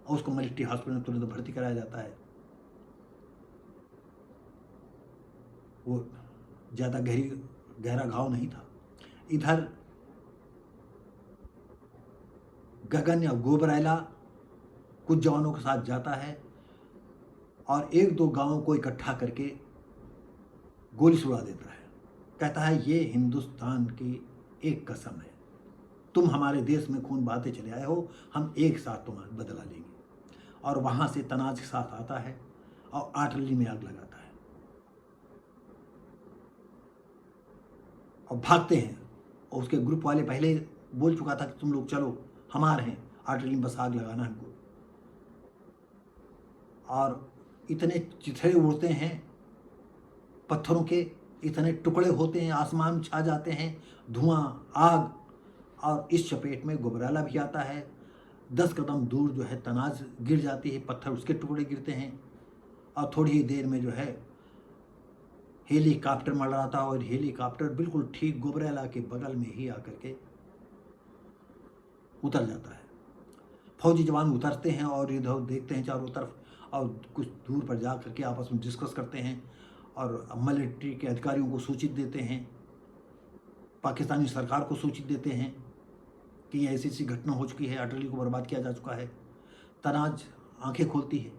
और उसको मिलिट्री हॉस्पिटल में तुरंत भर्ती कराया जाता है। वो ज़्यादा गहरा घाव नहीं था। इधर गगन या गुबरेला कुछ जवानों के साथ जाता है और एक दो गांवों को इकट्ठा करके गोली सुड़ा देता है। कहता है ये हिंदुस्तान की एक कसम है, तुम हमारे देश में खून बहाते चले आए हो, हम एक साथ तुम्हारा बदला लेंगे। और वहां से तनाज के साथ आता है और आर्टिलरी में आग लगाता है और भागते हैं। और उसके ग्रुप वाले पहले बोल चुका था कि तुम लोग चलो, हमारे हैं, आर्टिलरी में बस आग लगाना हमको। और इतने चिथड़े उड़ते हैं पत्थरों के, इतने टुकड़े होते हैं, आसमान छा जाते हैं, धुआं, आग, और इस चपेट में गुबरेला भी आता है। 10 कदम दूर जो है तनाज गिर जाती है, पत्थर उसके टुकड़े गिरते हैं, और थोड़ी ही देर में जो है हेलीकॉप्टर मंडराता है, और हेलीकॉप्टर बिल्कुल ठीक गुबरेला के बगल में ही आकर के उतर जाता है। फौजी जवान उतरते हैं और इधर देखते हैं चारों तरफ, और कुछ दूर पर जा करके आपस में डिस्कस करते हैं और मिलिट्री के अधिकारियों को सूचित देते हैं, पाकिस्तानी सरकार को सूचित देते हैं कि ऐसी ऐसी घटना हो चुकी है, आर्टिलरी को बर्बाद किया जा चुका है। तनाज आंखें खोलती है,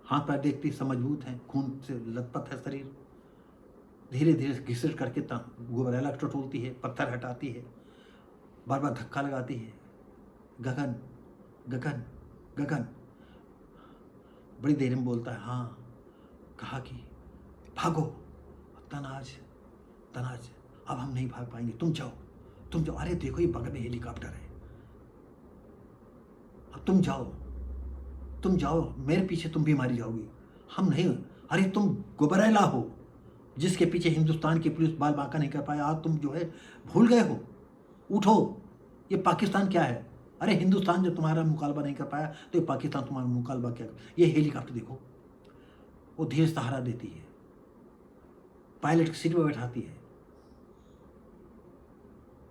हाथ पैर देखती, सब मजबूत हैं, खून से लथपथ है शरीर। धीरे धीरे घिसट करके गुबरेला टटोलती है, पत्थर हटाती है, बार बार धक्का लगाती है, गगन गगन गगन। बड़ी देर में बोलता है, हाँ। कहा कि भागो। तनाज तनाज, अब हम नहीं भाग पाएंगे, तुम जाओ तुम जाओ। अरे देखो ये बगल में हेलीकॉप्टर है, अब तुम जाओ, मेरे पीछे तुम भी मारी जाओगी, हम नहीं। अरे तुम गुबरैला हो जिसके पीछे हिंदुस्तान की पुलिस बाल बांका नहीं कर पाया, आज तुम जो है भूल गए हो। उठो, ये पाकिस्तान क्या है? अरे हिंदुस्तान जब तुम्हारा मुकालबा नहीं कर पाया तो ये पाकिस्तान तुम्हारा मुकालबा क्या? ये हेलीकॉप्टर देखो, वो धीरे सहारा देती है, पायलट की सीट पर बैठाती है,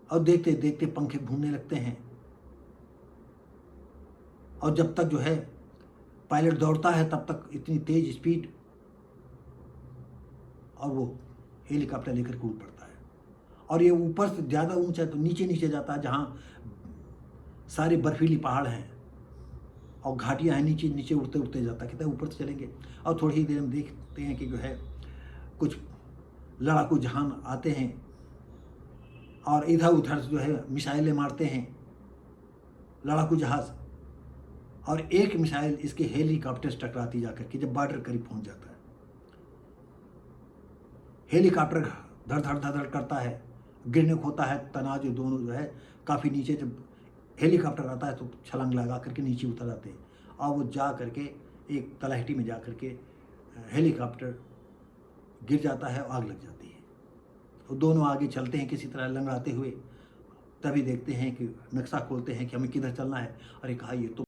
और देखते देखते पंखे घूमने लगते हैं। और जब तक जो है पायलट दौड़ता है तब तक इतनी तेज स्पीड, और वो हेलीकॉप्टर लेकर कूद पड़ता है। और ये ऊपर से ज़्यादा ऊंचा है तो नीचे नीचे जाता है, जहाँ सारे बर्फीली पहाड़ हैं और घाटियाँ हैं, नीचे नीचे उड़ते उड़ते जाता है। कहते हैं ऊपर से चलेंगे। और थोड़ी ही देर में देखते हैं कि जो है कुछ लड़ाकू जहान आते हैं और इधर उधर जो है मिसाइलें मारते हैं लड़ाकू जहाज़, और एक मिसाइल इसके हेलीकॉप्टर से टकराती जाकर के जब बॉर्डर करीब पहुंच जाता है। हेलीकॉप्टर धड़ धड़ धड़ धड़ करता है, गिरने को होता है। तनाज दोनों जो है काफ़ी नीचे, जब हेलीकॉप्टर आता है तो छलांग लगा करके नीचे उतर आते हैं, और वो जा करके एक तलहटी में जा करके हेलीकॉप्टर गिर जाता है और आग लग जाती है। वो दोनों आगे चलते हैं किसी तरह लंगड़ाते हुए, तभी देखते हैं कि नक्शा खोलते हैं कि हमें किधर चलना है। अरे कहा ये तो